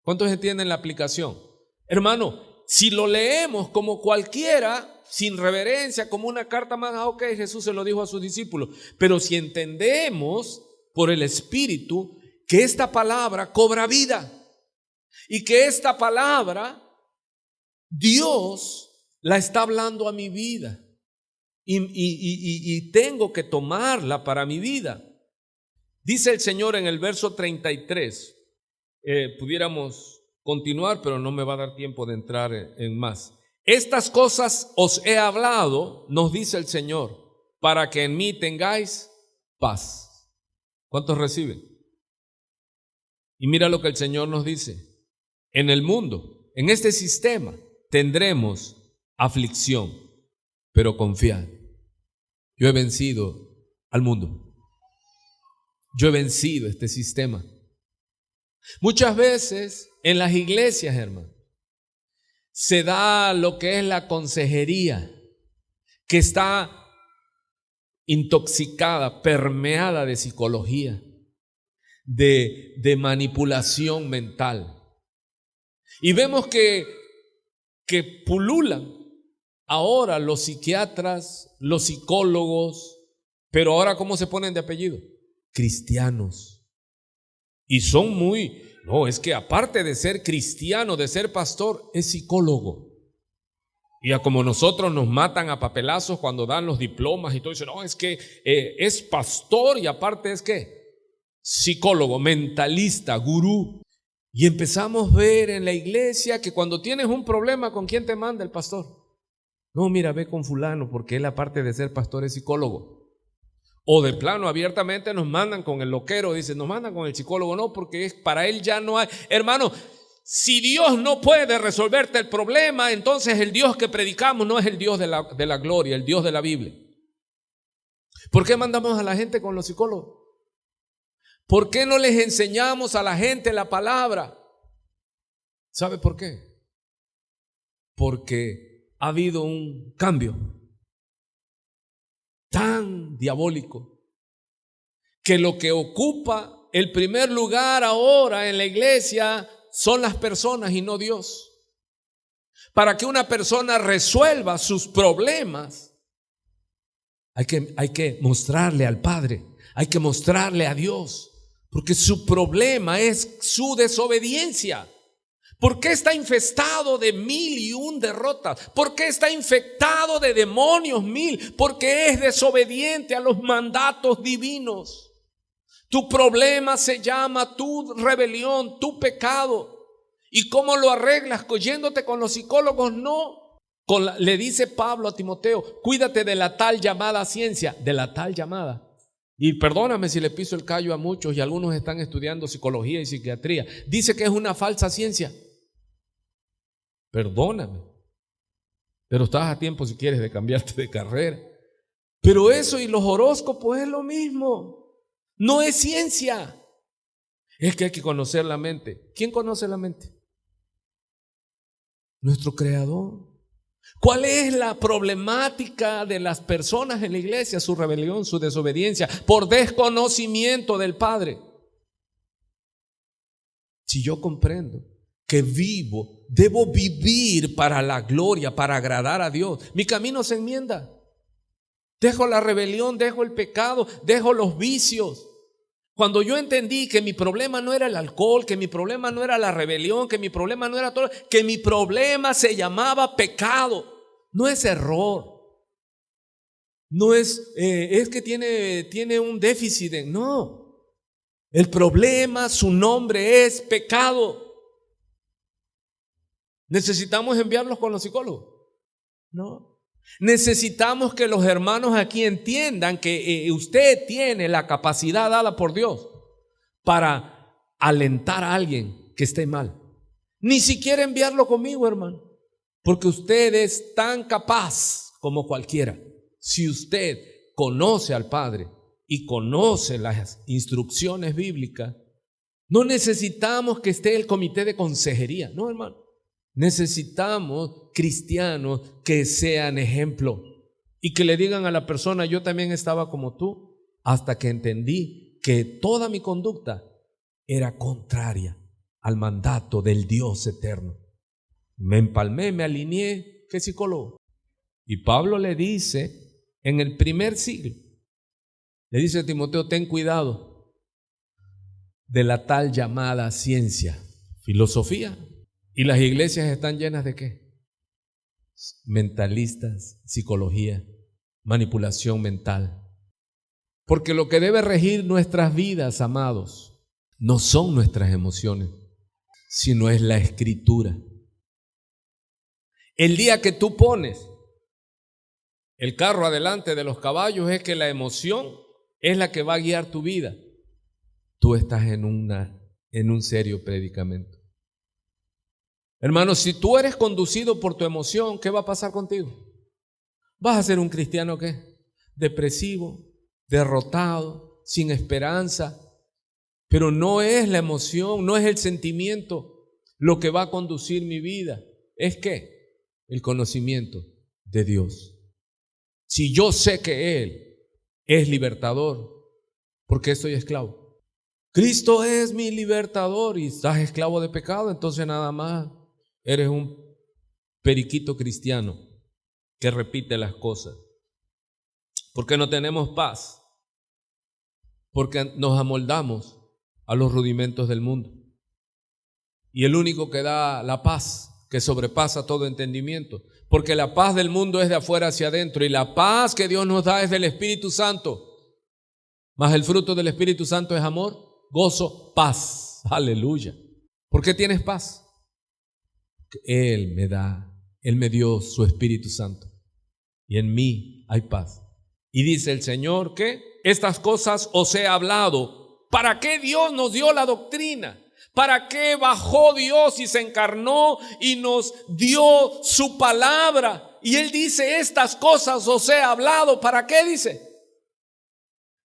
¿Cuántos entienden la aplicación? Hermano, si lo leemos como cualquiera, sin reverencia, como una carta más, ok, Jesús se lo dijo a sus discípulos. Pero si entendemos por el Espíritu que esta palabra cobra vida y que esta palabra Dios la está hablando a mi vida y tengo que tomarla para mi vida. Dice el Señor en el verso 33, pudiéramos continuar, pero no me va a dar tiempo de entrar en más. Estas cosas os he hablado, nos dice el Señor, para que en mí tengáis paz. ¿Cuántos reciben? Y mira lo que el Señor nos dice. En el mundo, en este sistema, tendremos aflicción, pero confiad. Yo he vencido al mundo. Yo he vencido este sistema. Muchas veces en las iglesias, hermano, se da lo que es la consejería, que está intoxicada, permeada de psicología, de manipulación mental. Y vemos que pululan ahora los psiquiatras, los psicólogos, pero ahora ¿cómo se ponen de apellido? Cristianos. Y son no, es que aparte de ser cristiano, de ser pastor, es psicólogo. Y a como nosotros nos matan a papelazos cuando dan los diplomas y todo eso, no, es que es pastor y aparte es que psicólogo, mentalista, gurú. Y empezamos a ver en la iglesia que cuando tienes un problema, ¿con quién te manda el pastor? No, mira, ve con fulano, porque él aparte de ser pastor es psicólogo. O de plano abiertamente nos mandan con el loquero, dice, nos mandan con el psicólogo, no, porque para él ya no hay. Hermano, si Dios no puede resolverte el problema, entonces el Dios que predicamos no es el Dios de la gloria, el Dios de la Biblia. ¿Por qué mandamos a la gente con los psicólogos? ¿Por qué no les enseñamos a la gente la palabra? ¿Sabe por qué? Porque ha habido un cambio tan diabólico que lo que ocupa el primer lugar ahora en la iglesia son las personas y no Dios. Para que una persona resuelva sus problemas, hay que mostrarle al Padre, hay que mostrarle a Dios. Porque su problema es su desobediencia. ¿Por qué está infestado de 1001 derrotas? ¿Por qué está infectado de demonios 1000? Porque es desobediente a los mandatos divinos. Tu problema se llama tu rebelión, tu pecado. ¿Y cómo lo arreglas? ¿Yéndote con los psicólogos? No. Le dice Pablo a Timoteo, cuídate de la tal llamada ciencia, de la tal llamada. Y perdóname si le piso el callo a muchos y algunos están estudiando psicología y psiquiatría. Dice que es una falsa ciencia. Perdóname. Pero estás a tiempo si quieres de cambiarte de carrera. Pero eso y los horóscopos es lo mismo. No es ciencia. Es que hay que conocer la mente. ¿Quién conoce la mente? Nuestro Creador. ¿Cuál es la problemática de las personas en la iglesia? Su rebelión, su desobediencia, por desconocimiento del Padre. Si yo comprendo que debo vivir para la gloria, para agradar a Dios, mi camino se enmienda. Dejo la rebelión, dejo el pecado, dejo los vicios. Cuando yo entendí que mi problema no era el alcohol, que mi problema no era la rebelión, que mi problema no era todo, que mi problema se llamaba pecado, no es error, no es que tiene un déficit, no. El problema, su nombre es pecado. ¿Necesitamos enviarlos con los psicólogos? No. Necesitamos que los hermanos aquí entiendan que usted tiene la capacidad dada por Dios para alentar a alguien que esté mal. Ni siquiera enviarlo conmigo, hermano, porque usted es tan capaz como cualquiera. Si usted conoce al Padre y conoce las instrucciones bíblicas, no necesitamos que esté el comité de consejería, no, hermano. Necesitamos cristianos que sean ejemplo y que le digan a la persona: yo también estaba como tú, hasta que entendí que toda mi conducta era contraria al mandato del Dios eterno. Me empalmé, me alineé. ¿Qué psicólogo? Y Pablo le dice en el primer siglo, le dice a Timoteo: ten cuidado de la tal llamada ciencia, filosofía. ¿Y las iglesias están llenas de qué? Mentalistas, psicología, manipulación mental. Porque lo que debe regir nuestras vidas, amados, no son nuestras emociones, sino es la Escritura. El día que tú pones el carro adelante de los caballos, es que la emoción es la que va a guiar tu vida. Tú estás en un serio predicamento. Hermano, si tú eres conducido por tu emoción, ¿qué va a pasar contigo? ¿Vas a ser un cristiano qué? Depresivo, derrotado, sin esperanza. Pero no es la emoción, no es el sentimiento lo que va a conducir mi vida. ¿Es qué? El conocimiento de Dios. Si yo sé que Él es libertador, ¿por qué estoy esclavo? Cristo es mi libertador y estás esclavo de pecado, entonces nada más eres un periquito cristiano que repite las cosas. Porque no tenemos paz, porque nos amoldamos a los rudimentos del mundo. Y el único que da la paz, que sobrepasa todo entendimiento, porque la paz del mundo es de afuera hacia adentro, y la paz que Dios nos da es del Espíritu Santo. Mas el fruto del Espíritu Santo es amor, gozo, paz. Aleluya. ¿Por qué tienes paz? Él me dio su Espíritu Santo y en mí hay paz. Y dice el Señor que estas cosas os he hablado. ¿Para qué Dios nos dio la doctrina? ¿Para qué bajó Dios y se encarnó y nos dio su palabra? Y Él dice: estas cosas os he hablado. ¿Para qué dice?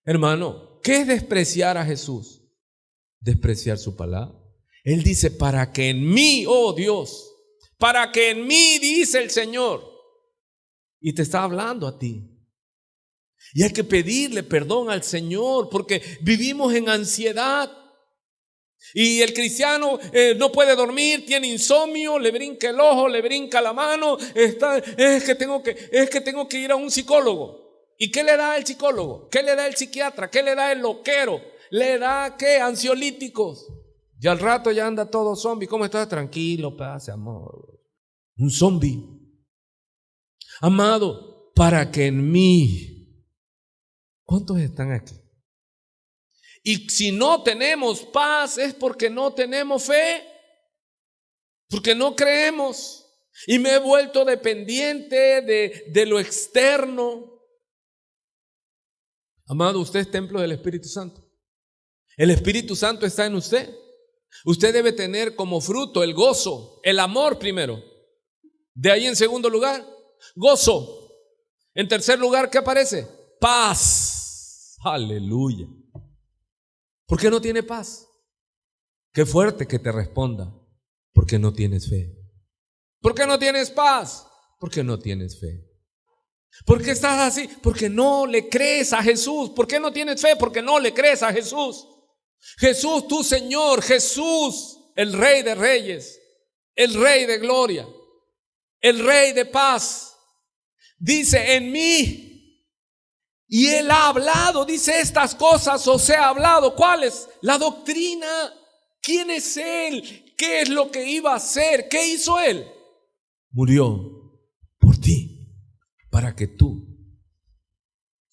Hermano, ¿qué es despreciar a Jesús? Despreciar su palabra. Él dice: para que en mí, oh Dios, para que en mí, dice el Señor. Y te está hablando a ti. Y hay que pedirle perdón al Señor porque vivimos en ansiedad. Y el cristiano no puede dormir, tiene insomnio, le brinca el ojo, le brinca la mano, es que tengo que ir a un psicólogo. ¿Y qué le da el psicólogo? ¿Qué le da el psiquiatra? ¿Qué le da el loquero? ¿Le da qué? Ansiolíticos. Y al rato ya anda todo zombie. ¿Cómo estás? Tranquilo, paz, amor. Un zombie. Amado, para que en mí. ¿Cuántos están aquí? Y si no tenemos paz es porque no tenemos fe, porque no creemos. Y me he vuelto dependiente de lo externo. Amado, usted es templo del Espíritu Santo. El Espíritu Santo está en usted. Usted debe tener como fruto el gozo, el amor primero. De ahí en segundo lugar, gozo. En tercer lugar, ¿qué aparece? Paz. Aleluya. ¿Por qué no tiene paz? Qué fuerte que te responda. Porque no tienes fe. ¿Por qué no tienes paz? Porque no tienes fe. ¿Por qué estás así? Porque no le crees a Jesús. ¿Por qué no tienes fe? Porque no le crees a Jesús. Jesús, tu Señor, Jesús, el Rey de Reyes, el Rey de Gloria, el Rey de paz, dice en mí, y Él ha hablado, dice estas cosas os he hablado. ¿Cuáles? La doctrina. ¿Quién es Él? ¿Qué es lo que iba a hacer? ¿Qué hizo Él? Murió por ti, para que tú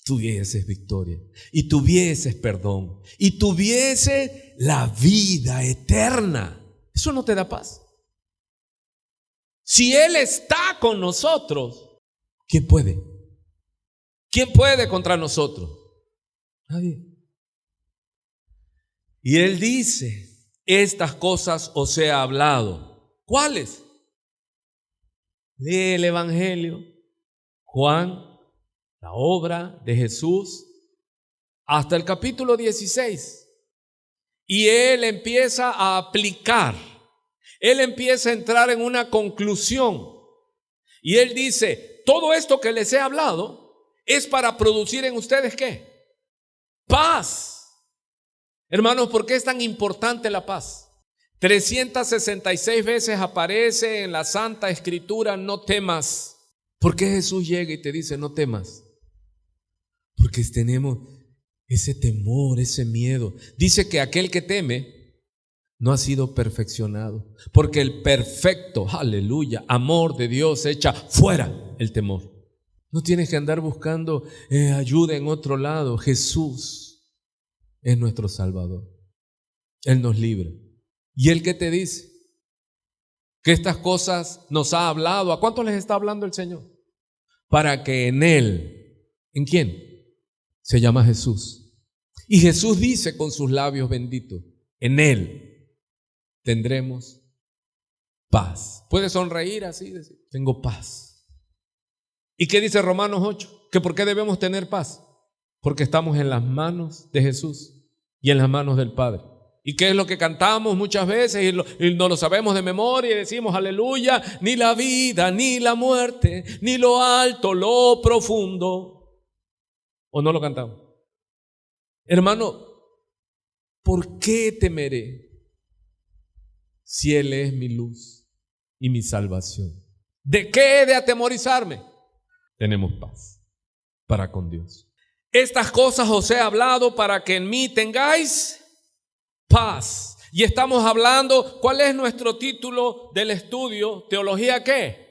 tuvieses victoria y tuvieses perdón y tuvieses la vida eterna. ¿Eso no te da paz? Si Él está con nosotros, ¿quién puede? ¿Quién puede contra nosotros? Nadie. Y Él dice, estas cosas os he hablado. ¿Cuáles? Lee el Evangelio, Juan, la obra de Jesús, hasta el capítulo 16. Y Él empieza a aplicar. Él empieza a entrar en una conclusión. Y Él dice, todo esto que les he hablado es para producir en ustedes ¿qué? Paz. Hermanos, ¿por qué es tan importante la paz? 366 veces aparece en la Santa Escritura, no temas. ¿Por qué Jesús llega y te dice no temas? Porque tenemos ese temor, ese miedo. Dice que aquel que teme no ha sido perfeccionado, porque el perfecto, aleluya, amor de Dios echa fuera el temor. No tienes que andar buscando ayuda en otro lado. Jesús es nuestro Salvador. Él nos libra. ¿Y Él qué te dice? Que estas cosas nos ha hablado. ¿A cuántos les está hablando el Señor? Para que en Él, ¿en quién? Se llama Jesús. Y Jesús dice con sus labios benditos, en Él tendremos paz. ¿Puede sonreír así? Decir, tengo paz. ¿Y qué dice Romanos 8? Que ¿por qué debemos tener paz? Porque estamos en las manos de Jesús y en las manos del Padre. ¿Y qué es lo que cantamos muchas veces y no lo sabemos de memoria y decimos aleluya? Ni la vida, ni la muerte, ni lo alto, lo profundo. ¿O no lo cantamos? Hermano, ¿por qué temeré si Él es mi luz y mi salvación? ¿De qué he de atemorizarme? Tenemos paz para con Dios. Estas cosas os he hablado para que en mí tengáis paz. Y estamos hablando, ¿cuál es nuestro título del estudio? ¿Teología qué?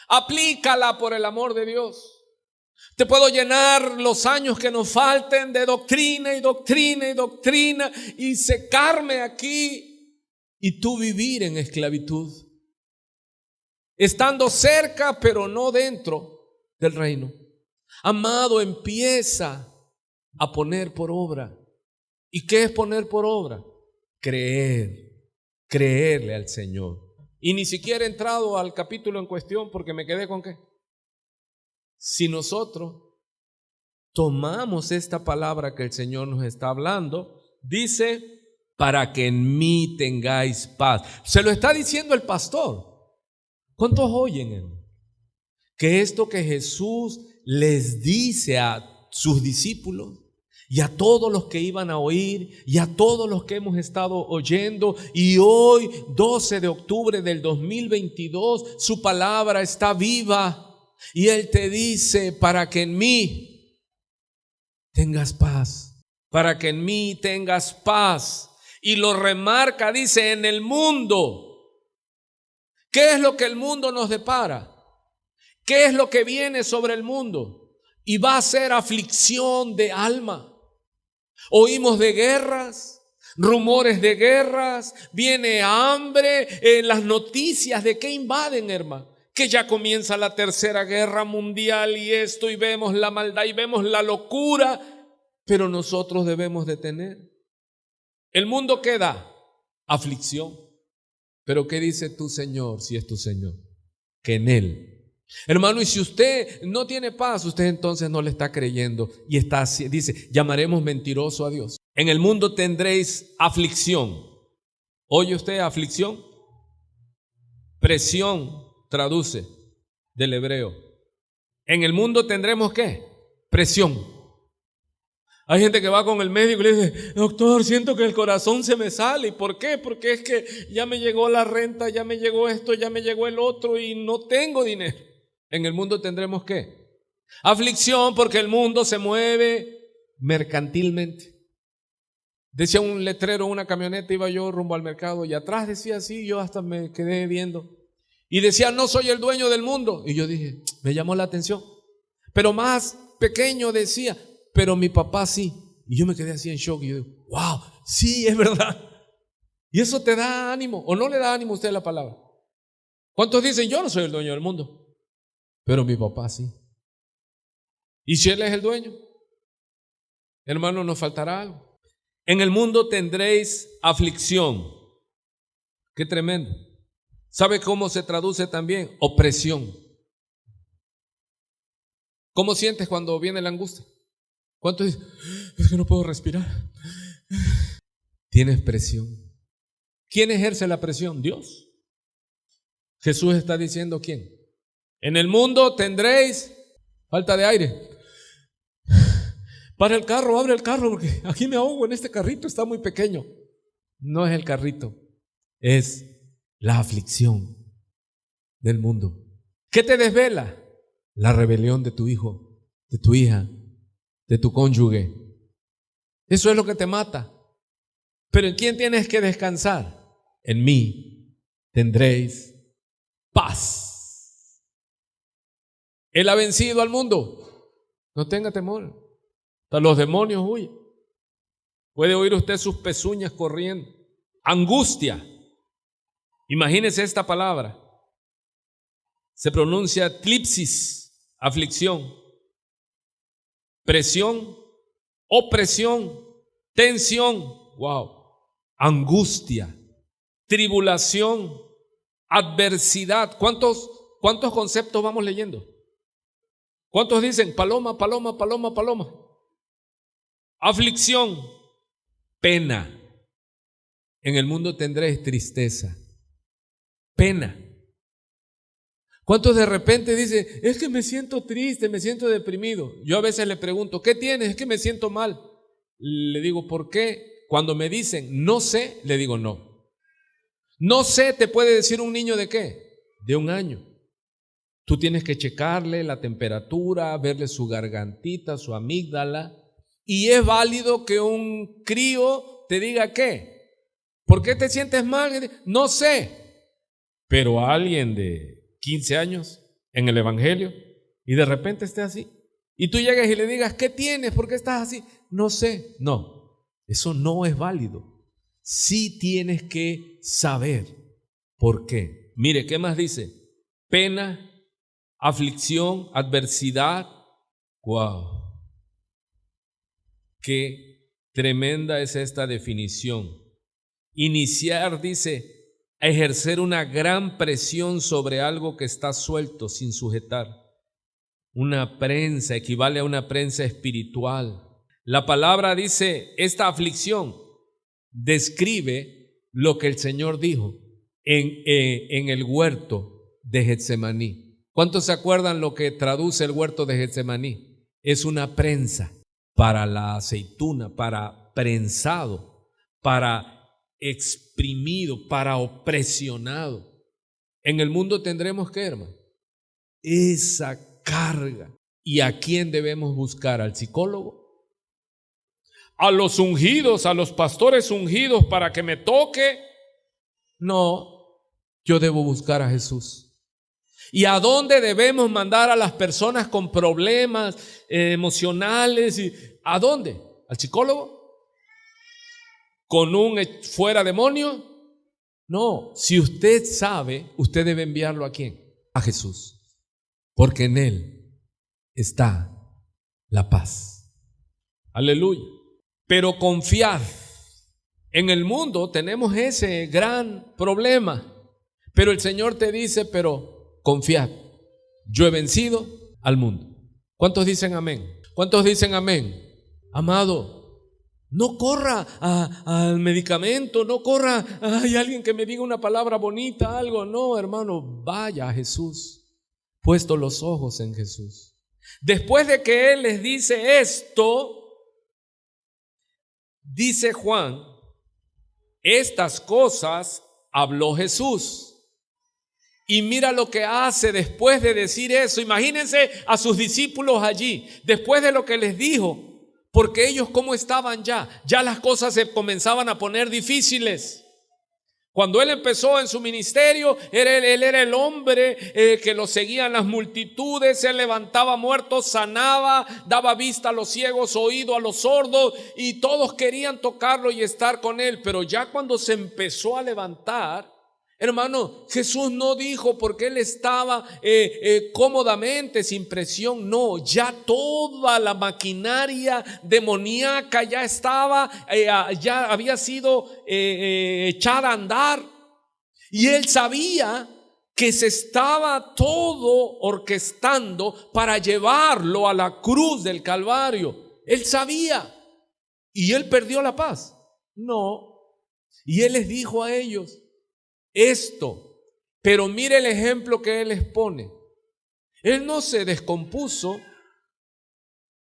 Aplícala por el amor de Dios. Te puedo llenar los años que nos falten de doctrina y doctrina y doctrina y secarme aquí y tú vivir en esclavitud, estando cerca pero no dentro del reino. Amado, empieza a poner por obra. ¿Y qué es poner por obra? Creerle al Señor. Y ni siquiera he entrado al capítulo en cuestión porque me quedé con ¿qué? Si nosotros tomamos esta palabra que el Señor nos está hablando, dice, para que en mí tengáis paz. Se lo está diciendo el pastor. ¿Cuántos oyen él? Que esto que Jesús les dice a sus discípulos y a todos los que iban a oír y a todos los que hemos estado oyendo, y hoy 12 de octubre del 2022 su palabra está viva y Él te dice, para que en mí tengas paz, para que en mí tengas paz. Y lo remarca, dice, en el mundo. ¿Qué es lo que el mundo nos depara? ¿Qué es lo que viene sobre el mundo? Y va a ser aflicción de alma. Oímos de guerras, rumores de guerras, viene hambre, las noticias de que invaden, hermano, que ya comienza la tercera guerra mundial y esto, y vemos la maldad y vemos la locura, pero nosotros debemos de tener. El mundo ¿qué da? Aflicción. Pero ¿qué dice tu Señor si es tu Señor? que en Él. Hermano, y si usted no tiene paz, usted entonces no le está creyendo y dice, llamaremos mentiroso a Dios. En el mundo tendréis aflicción. ¿Oye usted aflicción? Presión, traduce del hebreo. En el mundo tendremos ¿qué? Presión. Hay gente que va con el médico y le dice, doctor, siento que el corazón se me sale. ¿Y por qué? Porque es que ya me llegó la renta, ya me llegó esto, ya me llegó el otro y no tengo dinero. En el mundo tendremos ¿qué? Aflicción, porque el mundo se mueve mercantilmente. Decía un letrero, una camioneta, iba yo rumbo al mercado y atrás decía así, yo hasta me quedé viendo. Y decía, no soy el dueño del mundo. Y yo dije, me llamó la atención. Pero más pequeño decía, pero mi papá sí. Y yo me quedé así en shock y yo digo, wow, sí, es verdad. Y eso te da ánimo, o no le da ánimo a usted la palabra. ¿Cuántos dicen, yo no soy el dueño del mundo? Pero mi papá sí. ¿Y si él es el dueño? Hermano, nos faltará algo. En el mundo tendréis aflicción. Qué tremendo. ¿Sabe cómo se traduce también? Opresión. ¿Cómo sientes cuando viene la angustia? ¿Cuántos dicen, es que no puedo respirar? Tienes presión. ¿Quién ejerce la presión? Dios. Jesús está diciendo, ¿quién? En el mundo tendréis falta de aire. Para el carro, abre el carro porque aquí me ahogo en este carrito, está muy pequeño. No es el carrito, es la aflicción del mundo. ¿Qué te desvela? La rebelión de tu hijo, de tu hija, de tu cónyuge. Eso es lo que te mata. Pero ¿en quién tienes que descansar? En mí tendréis paz. Él ha vencido al mundo. No tenga temor. Hasta los demonios huyen. Puede oír usted sus pezuñas corriendo. Angustia. Imagínese esta palabra. Se pronuncia tlipsis, aflicción, presión, opresión, tensión, wow, angustia, tribulación, adversidad. ¿Cuántos conceptos vamos leyendo? ¿Cuántos dicen paloma, paloma, paloma, paloma? Aflicción, pena. En el mundo tendréis tristeza, pena. ¿Cuántos de repente dicen, es que me siento triste, me siento deprimido? Yo a veces le pregunto, ¿qué tienes? Es que me siento mal. Le digo, ¿por qué? Cuando me dicen, no sé, le digo no. No sé, te puede decir un niño de qué? De 1 año. Tú tienes que checarle la temperatura, verle su gargantita, su amígdala. Y es válido que un crío te diga ¿qué? ¿Por qué te sientes mal? No sé. Pero alguien de 15 años en el evangelio y de repente esté así. Y tú llegas y le digas, ¿qué tienes? ¿Por qué estás así? No sé. No, eso no es válido. Sí tienes que saber por qué. Mire, ¿qué más dice? Pena, aflicción, adversidad. Wow. Qué tremenda es esta definición. Iniciar, dice, a ejercer una gran presión sobre algo que está suelto, sin sujetar. Una prensa equivale a una prensa espiritual. La palabra dice, esta aflicción describe lo que el Señor dijo en el huerto de Getsemaní. ¿Cuántos se acuerdan lo que traduce el huerto de Getsemaní? Es una prensa para la aceituna, para prensado, para exprimido, para opresionado. En el mundo tendremos ¿qué, hermano? Esa carga. ¿Y a quién debemos buscar? ¿Al psicólogo? ¿A los ungidos, a los pastores ungidos para que me toque? No, yo debo buscar a Jesús. ¿Y a dónde debemos mandar a las personas con problemas emocionales? ¿A dónde? ¿Al psicólogo? ¿Con un fuera demonio? No, si usted sabe, usted debe enviarlo ¿a quién? A Jesús, porque en Él está la paz. Aleluya. Pero confiad. En el mundo tenemos ese gran problema, pero el Señor te dice, pero confiad, yo he vencido al mundo. ¿Cuántos dicen amén? ¿Cuántos dicen amén? Amado, no corra al medicamento, no corra, hay alguien que me diga una palabra bonita, algo. No, hermano, vaya a Jesús, puesto los ojos en Jesús. Después de que Él les dice esto, dice Juan, estas cosas habló Jesús. Y mira lo que hace después de decir eso. Imagínense a sus discípulos allí, después de lo que les dijo. Porque ellos cómo estaban ya las cosas se comenzaban a poner difíciles. Cuando Él empezó en su ministerio, Él era el hombre que lo seguían las multitudes. Él levantaba muertos, sanaba, daba vista a los ciegos, oído a los sordos, y todos querían tocarlo y estar con Él. Pero ya cuando se empezó a levantar, hermano, Jesús no dijo porque Él estaba cómodamente, sin presión. No, ya toda la maquinaria demoníaca ya estaba, ya había sido echada a andar. Y Él sabía que se estaba todo orquestando para llevarlo a la cruz del Calvario. Él sabía. ¿Y Él perdió la paz? No. Y Él les dijo a ellos esto, pero mire el ejemplo que Él les pone. Él no se descompuso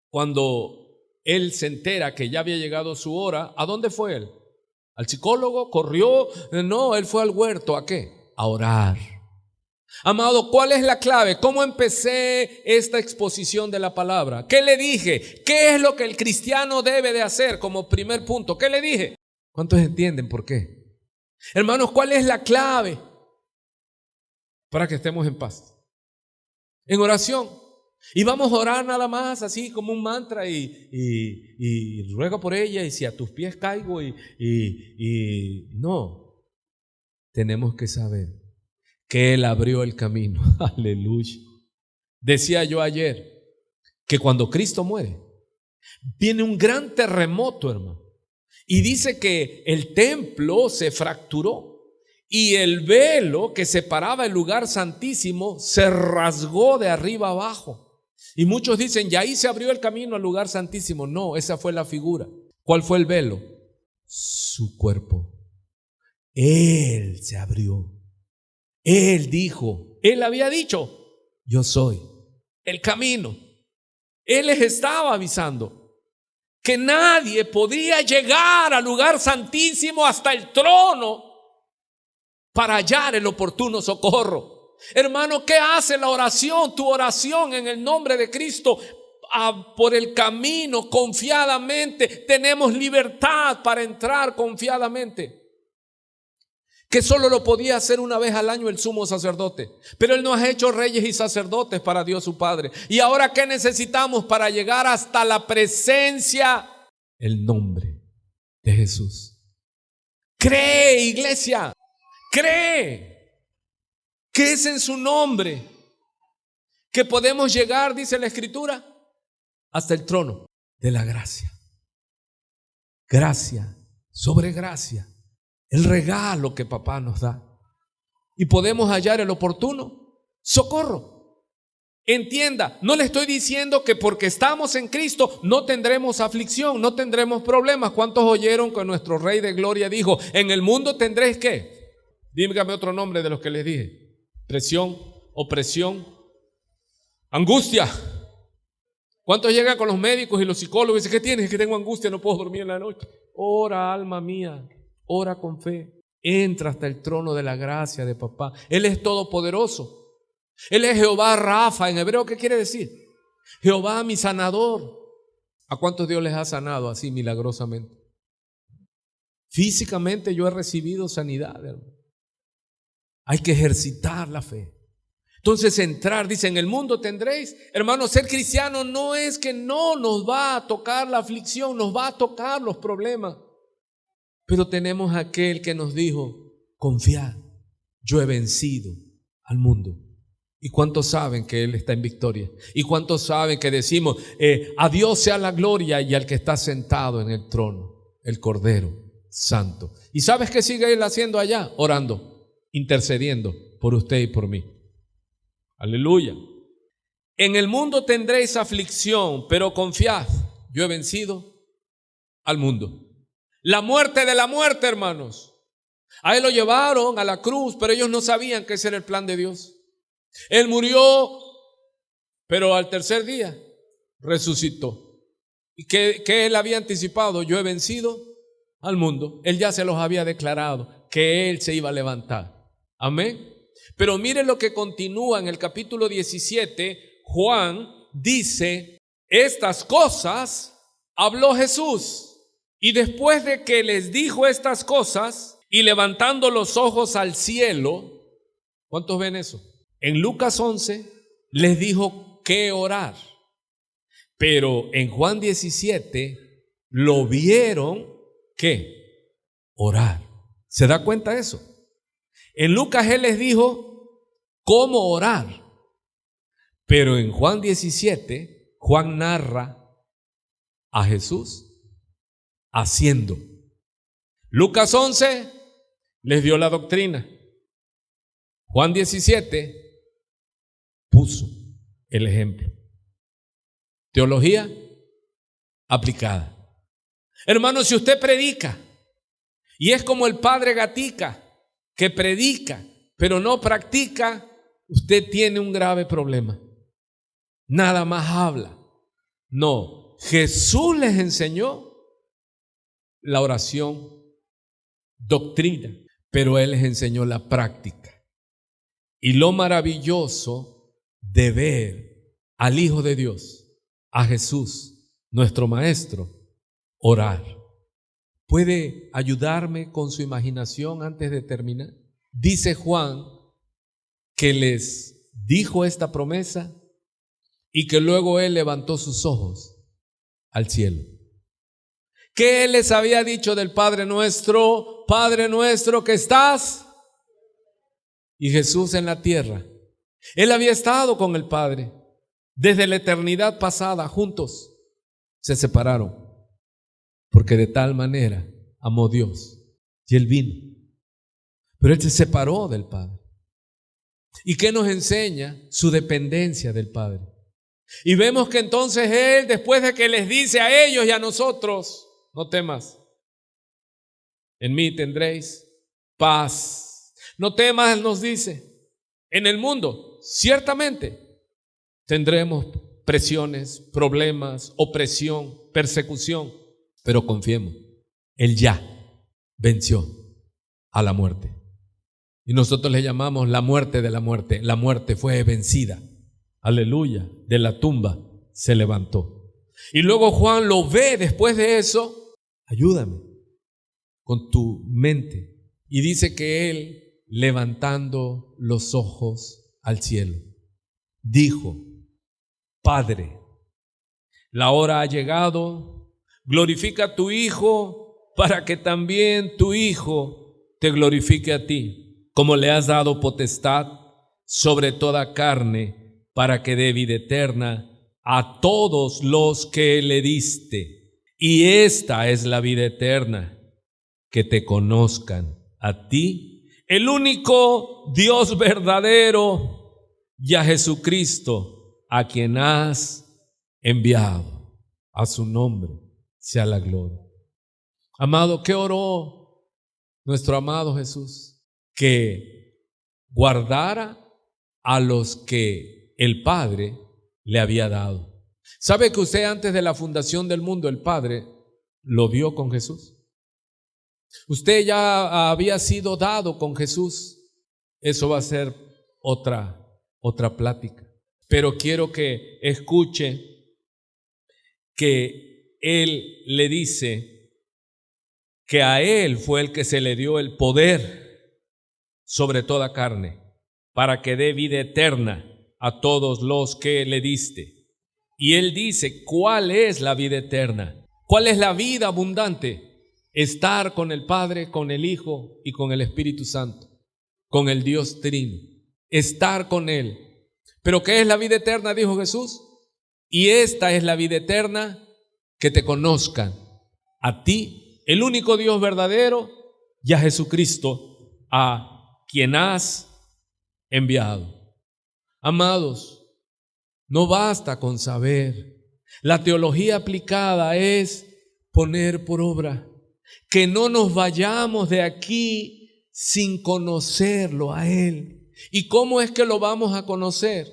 cuando Él se entera que ya había llegado su hora. ¿A dónde fue Él? ¿Al psicólogo? ¿Corrió? No, Él fue al huerto. ¿A qué? A orar. Amado, ¿cuál es la clave? ¿Cómo empecé esta exposición de la palabra? ¿Qué le dije? ¿Qué es lo que el cristiano debe de hacer como primer punto? ¿Qué le dije? ¿Cuántos entienden por qué? Hermanos, ¿cuál es la clave para que estemos en paz? En oración. Y vamos a orar nada más así como un mantra y ruego por ella, y si a tus pies caigo no. Tenemos que saber que Él abrió el camino. Aleluya. Decía yo ayer que cuando Cristo muere, viene un gran terremoto, hermano. Y dice que el templo se fracturó y el velo que separaba el lugar santísimo se rasgó de arriba abajo. Y muchos dicen, ya ahí se abrió el camino al lugar santísimo. No, esa fue la figura. ¿Cuál fue el velo? Su cuerpo. Él se abrió. Él dijo, Él había dicho, yo soy el camino. Él les estaba avisando que nadie podía llegar al lugar santísimo hasta el trono para hallar el oportuno socorro. Hermano, ¿qué hace la oración? Tu oración en el nombre de Cristo, por el camino confiadamente. Tenemos libertad para entrar confiadamente. Que solo lo podía hacer una vez al año el sumo sacerdote. Pero Él nos ha hecho reyes y sacerdotes para Dios su Padre. ¿Y ahora qué necesitamos para llegar hasta la presencia? El nombre de Jesús. Cree, iglesia. Cree que es en su nombre que podemos llegar, dice la Escritura, hasta el trono de la gracia. Gracia sobre gracia. El regalo que papá nos da. Y podemos hallar el oportuno socorro. Entienda, no le estoy diciendo que porque estamos en Cristo no tendremos aflicción, no tendremos problemas. ¿Cuántos oyeron que nuestro Rey de Gloria dijo, en el mundo tendréis qué? Dígame otro nombre de los que les dije. Presión, opresión, angustia. ¿Cuántos llegan con los médicos y los psicólogos y dicen, ¿qué tienes? Es que tengo angustia, no puedo dormir en la noche. Ora, alma mía. Ora con fe, entra hasta el trono de la gracia de papá. Él es todopoderoso. Él es Jehová Rafa. En hebreo, ¿qué quiere decir? Jehová mi sanador. ¿A cuántos Dios les ha sanado así milagrosamente? Físicamente yo he recibido sanidad, hermano. Hay que ejercitar la fe. Entonces entrar, dice, en el mundo tendréis. Hermano, ser cristiano no es que no nos va a tocar la aflicción, nos va a tocar los problemas. Pero tenemos aquel que nos dijo, confiad, yo he vencido al mundo. ¿Y cuántos saben que Él está en victoria? ¿Y cuántos saben que decimos, a Dios sea la gloria y al que está sentado en el trono, el Cordero Santo? ¿Y sabes qué sigue Él haciendo allá? Orando, intercediendo por usted y por mí. Aleluya. En el mundo tendréis aflicción, pero confiad, yo he vencido al mundo. La muerte de la muerte, hermanos. A él lo llevaron a la cruz, pero ellos no sabían que ese era el plan de Dios. Él murió, pero al tercer día resucitó. ¿Y qué él había anticipado? Yo he vencido al mundo. Él ya se los había declarado que él se iba a levantar. Amén. Pero miren lo que continúa en el capítulo 17. Juan dice, estas cosas habló Jesús. Y después de que les dijo estas cosas y levantando los ojos al cielo, ¿cuántos ven eso? En Lucas 11 les dijo que orar. Pero en Juan 17 lo vieron ¿qué? Orar. ¿Se da cuenta de eso? En Lucas él les dijo cómo orar. Pero en Juan 17, Juan narra a Jesús haciendo. Lucas 11 les dio la doctrina. Juan 17 puso el ejemplo. Teología aplicada. Hermano, si usted predica y es como el padre Gatica, que predica pero no practica, usted tiene un grave problema. Nada más habla. No, Jesús les enseñó la oración, doctrina, pero Él les enseñó la práctica. Y lo maravilloso de ver al Hijo de Dios, a Jesús, nuestro Maestro, orar. ¿Puede ayudarme con su imaginación antes de terminar? Dice Juan que les dijo esta promesa y que luego Él levantó sus ojos al cielo. ¿Qué Él les había dicho del Padre nuestro que estás? Y Jesús en la tierra. Él había estado con el Padre desde la eternidad pasada, juntos. Se separaron porque de tal manera amó Dios y Él vino. Pero Él se separó del Padre. ¿Y qué nos enseña? Su dependencia del Padre. Y vemos que entonces Él, después de que les dice a ellos y a nosotros, no temas, en mí tendréis paz. No temas, Él nos dice, en el mundo ciertamente tendremos presiones, problemas, opresión, persecución, pero confiemos, Él ya venció a la muerte. Y nosotros le llamamos la muerte de la muerte. La muerte fue vencida. Aleluya. De la tumba se levantó. Y luego Juan lo ve después de eso. Ayúdame con tu mente. Y dice que él, levantando los ojos al cielo, dijo: Padre, la hora ha llegado. Glorifica a tu Hijo para que también tu Hijo te glorifique a ti, como le has dado potestad sobre toda carne, para que dé vida eterna a todos los que le diste. Y esta es la vida eterna, que te conozcan a ti, el único Dios verdadero, y a Jesucristo, a quien has enviado. A su nombre sea la gloria. Amado, ¿qué oró nuestro amado Jesús? Que guardara a los que el Padre le había dado. ¿Sabe que usted antes de la fundación del mundo el Padre lo vio con Jesús? Usted ya había sido dado con Jesús. Eso va a ser otra plática. Pero quiero que escuche que Él le dice que a Él fue el que se le dio el poder sobre toda carne, para que dé vida eterna a todos los que le diste. Y Él dice, ¿cuál es la vida eterna? ¿Cuál es la vida abundante? Estar con el Padre, con el Hijo y con el Espíritu Santo, con el Dios Trino. Estar con Él. ¿Pero qué es la vida eterna? Dijo Jesús. Y esta es la vida eterna, que te conozcan a ti, el único Dios verdadero, y a Jesucristo, a quien has enviado. Amados, no basta con saber. La teología aplicada es poner por obra. Que no nos vayamos de aquí sin conocerlo a Él. ¿Y cómo es que lo vamos a conocer?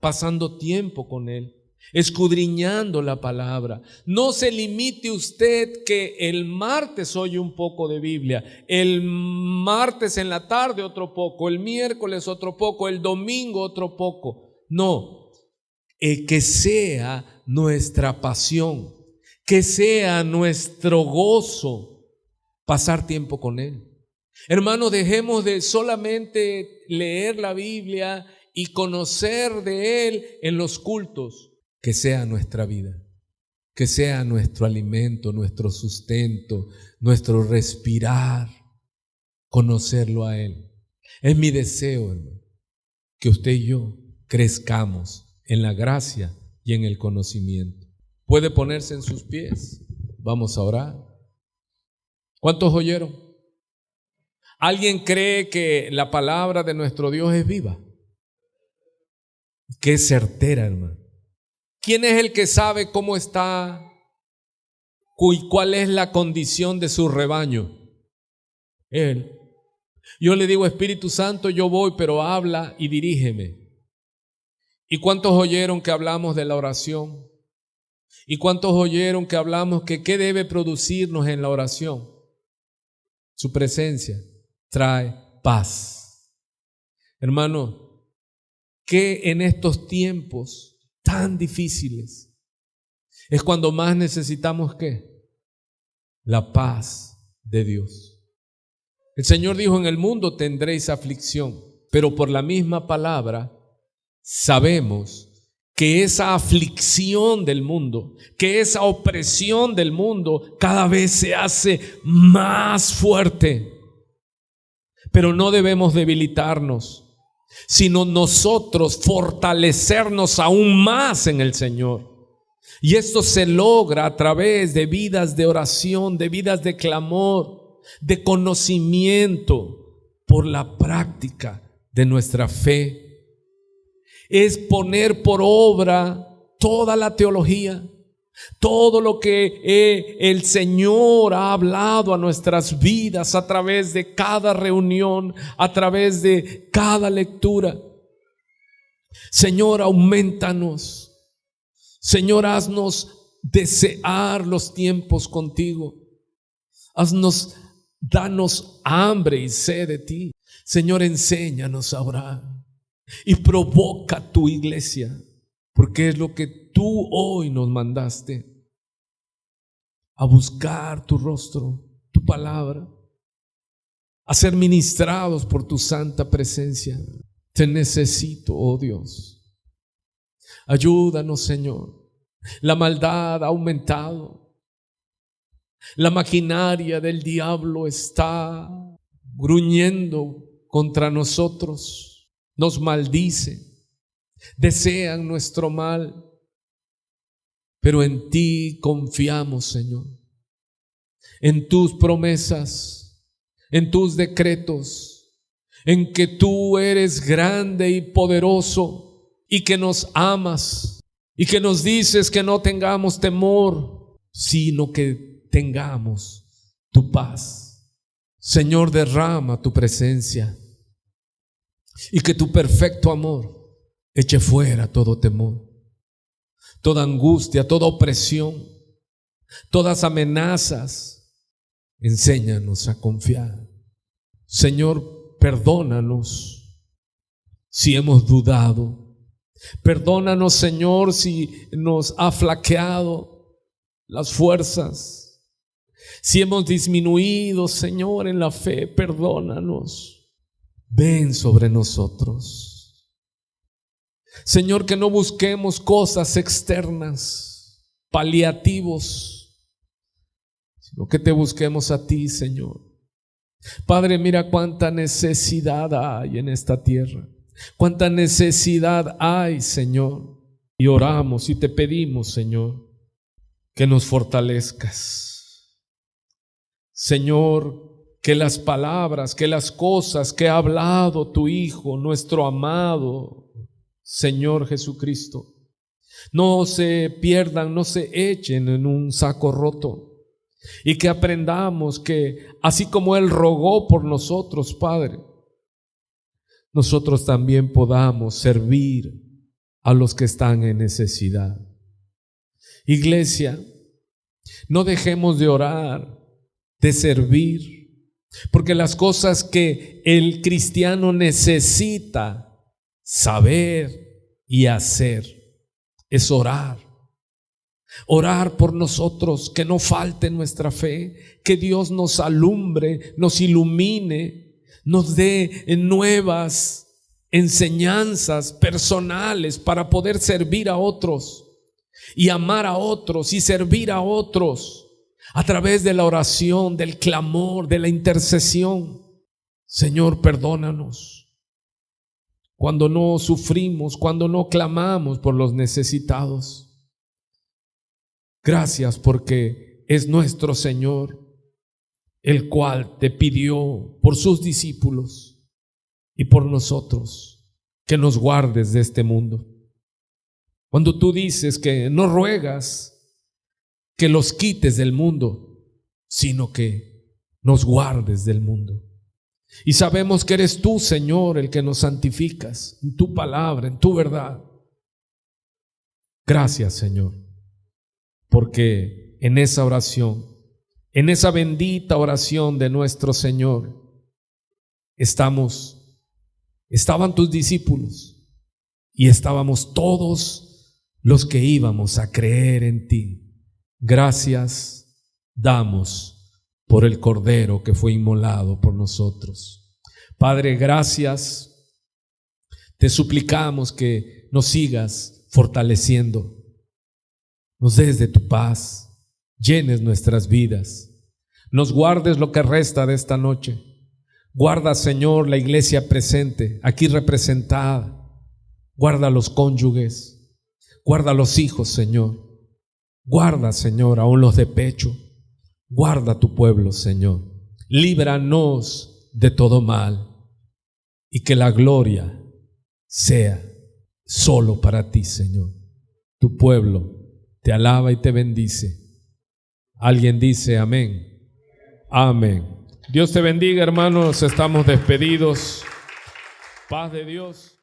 Pasando tiempo con Él, escudriñando la palabra. No se limite usted que el martes oye un poco de Biblia, el martes en la tarde otro poco, el miércoles otro poco, el domingo otro poco. No, que sea nuestra pasión, que sea nuestro gozo pasar tiempo con Él. Hermanos, dejemos de solamente leer la Biblia y conocer de Él en los cultos. Que sea nuestra vida, que sea nuestro alimento, nuestro sustento, nuestro respirar, conocerlo a Él. Es mi deseo, hermano, que usted y yo crezcamos en la gracia y en el conocimiento. Puede ponerse en sus pies. Vamos a orar. ¿Cuántos oyeron? ¿Alguien cree que la palabra de nuestro Dios es viva? Que es certera, hermano. ¿Quién es el que sabe cómo está y cuál es la condición de su rebaño? Él. Yo le digo, Espíritu Santo, yo voy, pero habla y dirígeme. ¿Y cuántos oyeron que hablamos de la oración? ¿Y cuántos oyeron que hablamos que qué debe producirnos en la oración? Su presencia trae paz. Hermano, que en estos tiempos tan difíciles es cuando más necesitamos ¿qué? La paz de Dios. El Señor dijo: en el mundo tendréis aflicción, pero por la misma palabra sabemos que esa aflicción del mundo, que esa opresión del mundo cada vez se hace más fuerte. Pero no debemos debilitarnos, sino nosotros fortalecernos aún más en el Señor. Y esto se logra a través de vidas de oración, de vidas de clamor, de conocimiento, por la práctica de nuestra fe. Es poner por obra toda la teología, todo lo que el Señor ha hablado a nuestras vidas a través de cada reunión, a través de cada lectura. Señor, aumentanos. Señor, haznos desear los tiempos contigo. Danos hambre y sed de ti. Señor, enséñanos a orar y provoca tu iglesia, porque es lo que tú hoy nos mandaste, a buscar tu rostro, tu palabra, a ser ministrados por tu santa presencia. Te necesito, oh Dios. Ayúdanos, Señor. La maldad ha aumentado. La maquinaria del diablo está gruñendo contra nosotros. Nos maldice. Desean nuestro mal. Pero en ti confiamos, Señor. En tus promesas, en tus decretos, en que tú eres grande y poderoso y que nos amas y que nos dices que no tengamos temor, sino que tengamos tu paz. Señor, derrama tu presencia y que tu perfecto amor eche fuera todo temor, toda angustia, toda opresión, todas amenazas. Enséñanos a confiar. Señor, perdónanos si hemos dudado. Perdónanos, Señor, si nos ha flaqueado las fuerzas, si hemos disminuido, Señor, en la fe. Perdónanos. Ven sobre nosotros. Señor, que no busquemos cosas externas, paliativos, sino que te busquemos a ti, Señor. Padre, mira cuánta necesidad hay en esta tierra. Cuánta necesidad hay, Señor. Y oramos y te pedimos, Señor, que nos fortalezcas. Señor, que las palabras, que las cosas que ha hablado tu Hijo, nuestro amado, Señor Jesucristo. No se pierdan, no se echen en un saco roto. Y que aprendamos que así como Él rogó por nosotros, Padre, nosotros también podamos servir a los que están en necesidad. Iglesia, no dejemos de orar, de servir, porque las cosas que el cristiano necesita saber y hacer es orar. Orar por nosotros, que no falte nuestra fe, que Dios nos alumbre, nos ilumine, nos dé nuevas enseñanzas personales para poder servir a otros y amar a otros y servir a otros a través de la oración, del clamor, de la intercesión. Señor, perdónanos cuando no sufrimos, cuando no clamamos por los necesitados. Gracias porque es nuestro Señor, el cual te pidió por sus discípulos y por nosotros que nos guardes de este mundo. Cuando tú dices que no ruegas que los quites del mundo, sino que nos guardes del mundo. Y sabemos que eres tú, Señor, el que nos santificas en tu palabra, en tu verdad. Gracias, Señor, porque en esa oración, en esa bendita oración de nuestro Señor, estaban tus discípulos y estábamos todos los que íbamos a creer en ti. Gracias damos por el Cordero que fue inmolado por nosotros. Padre, gracias. Te suplicamos que nos sigas fortaleciendo. Nos des de tu paz, llenes nuestras vidas, nos guardes lo que resta de esta noche. Guarda, Señor, la iglesia presente, aquí representada. Guarda los cónyuges, guarda los hijos, Señor. Guarda, Señor, aún los de pecho. Guarda tu pueblo, Señor. Líbranos de todo mal y que la gloria sea solo para ti, Señor. Tu pueblo te alaba y te bendice. Alguien dice amén. Amén. Dios te bendiga, hermanos. Estamos despedidos. Paz de Dios.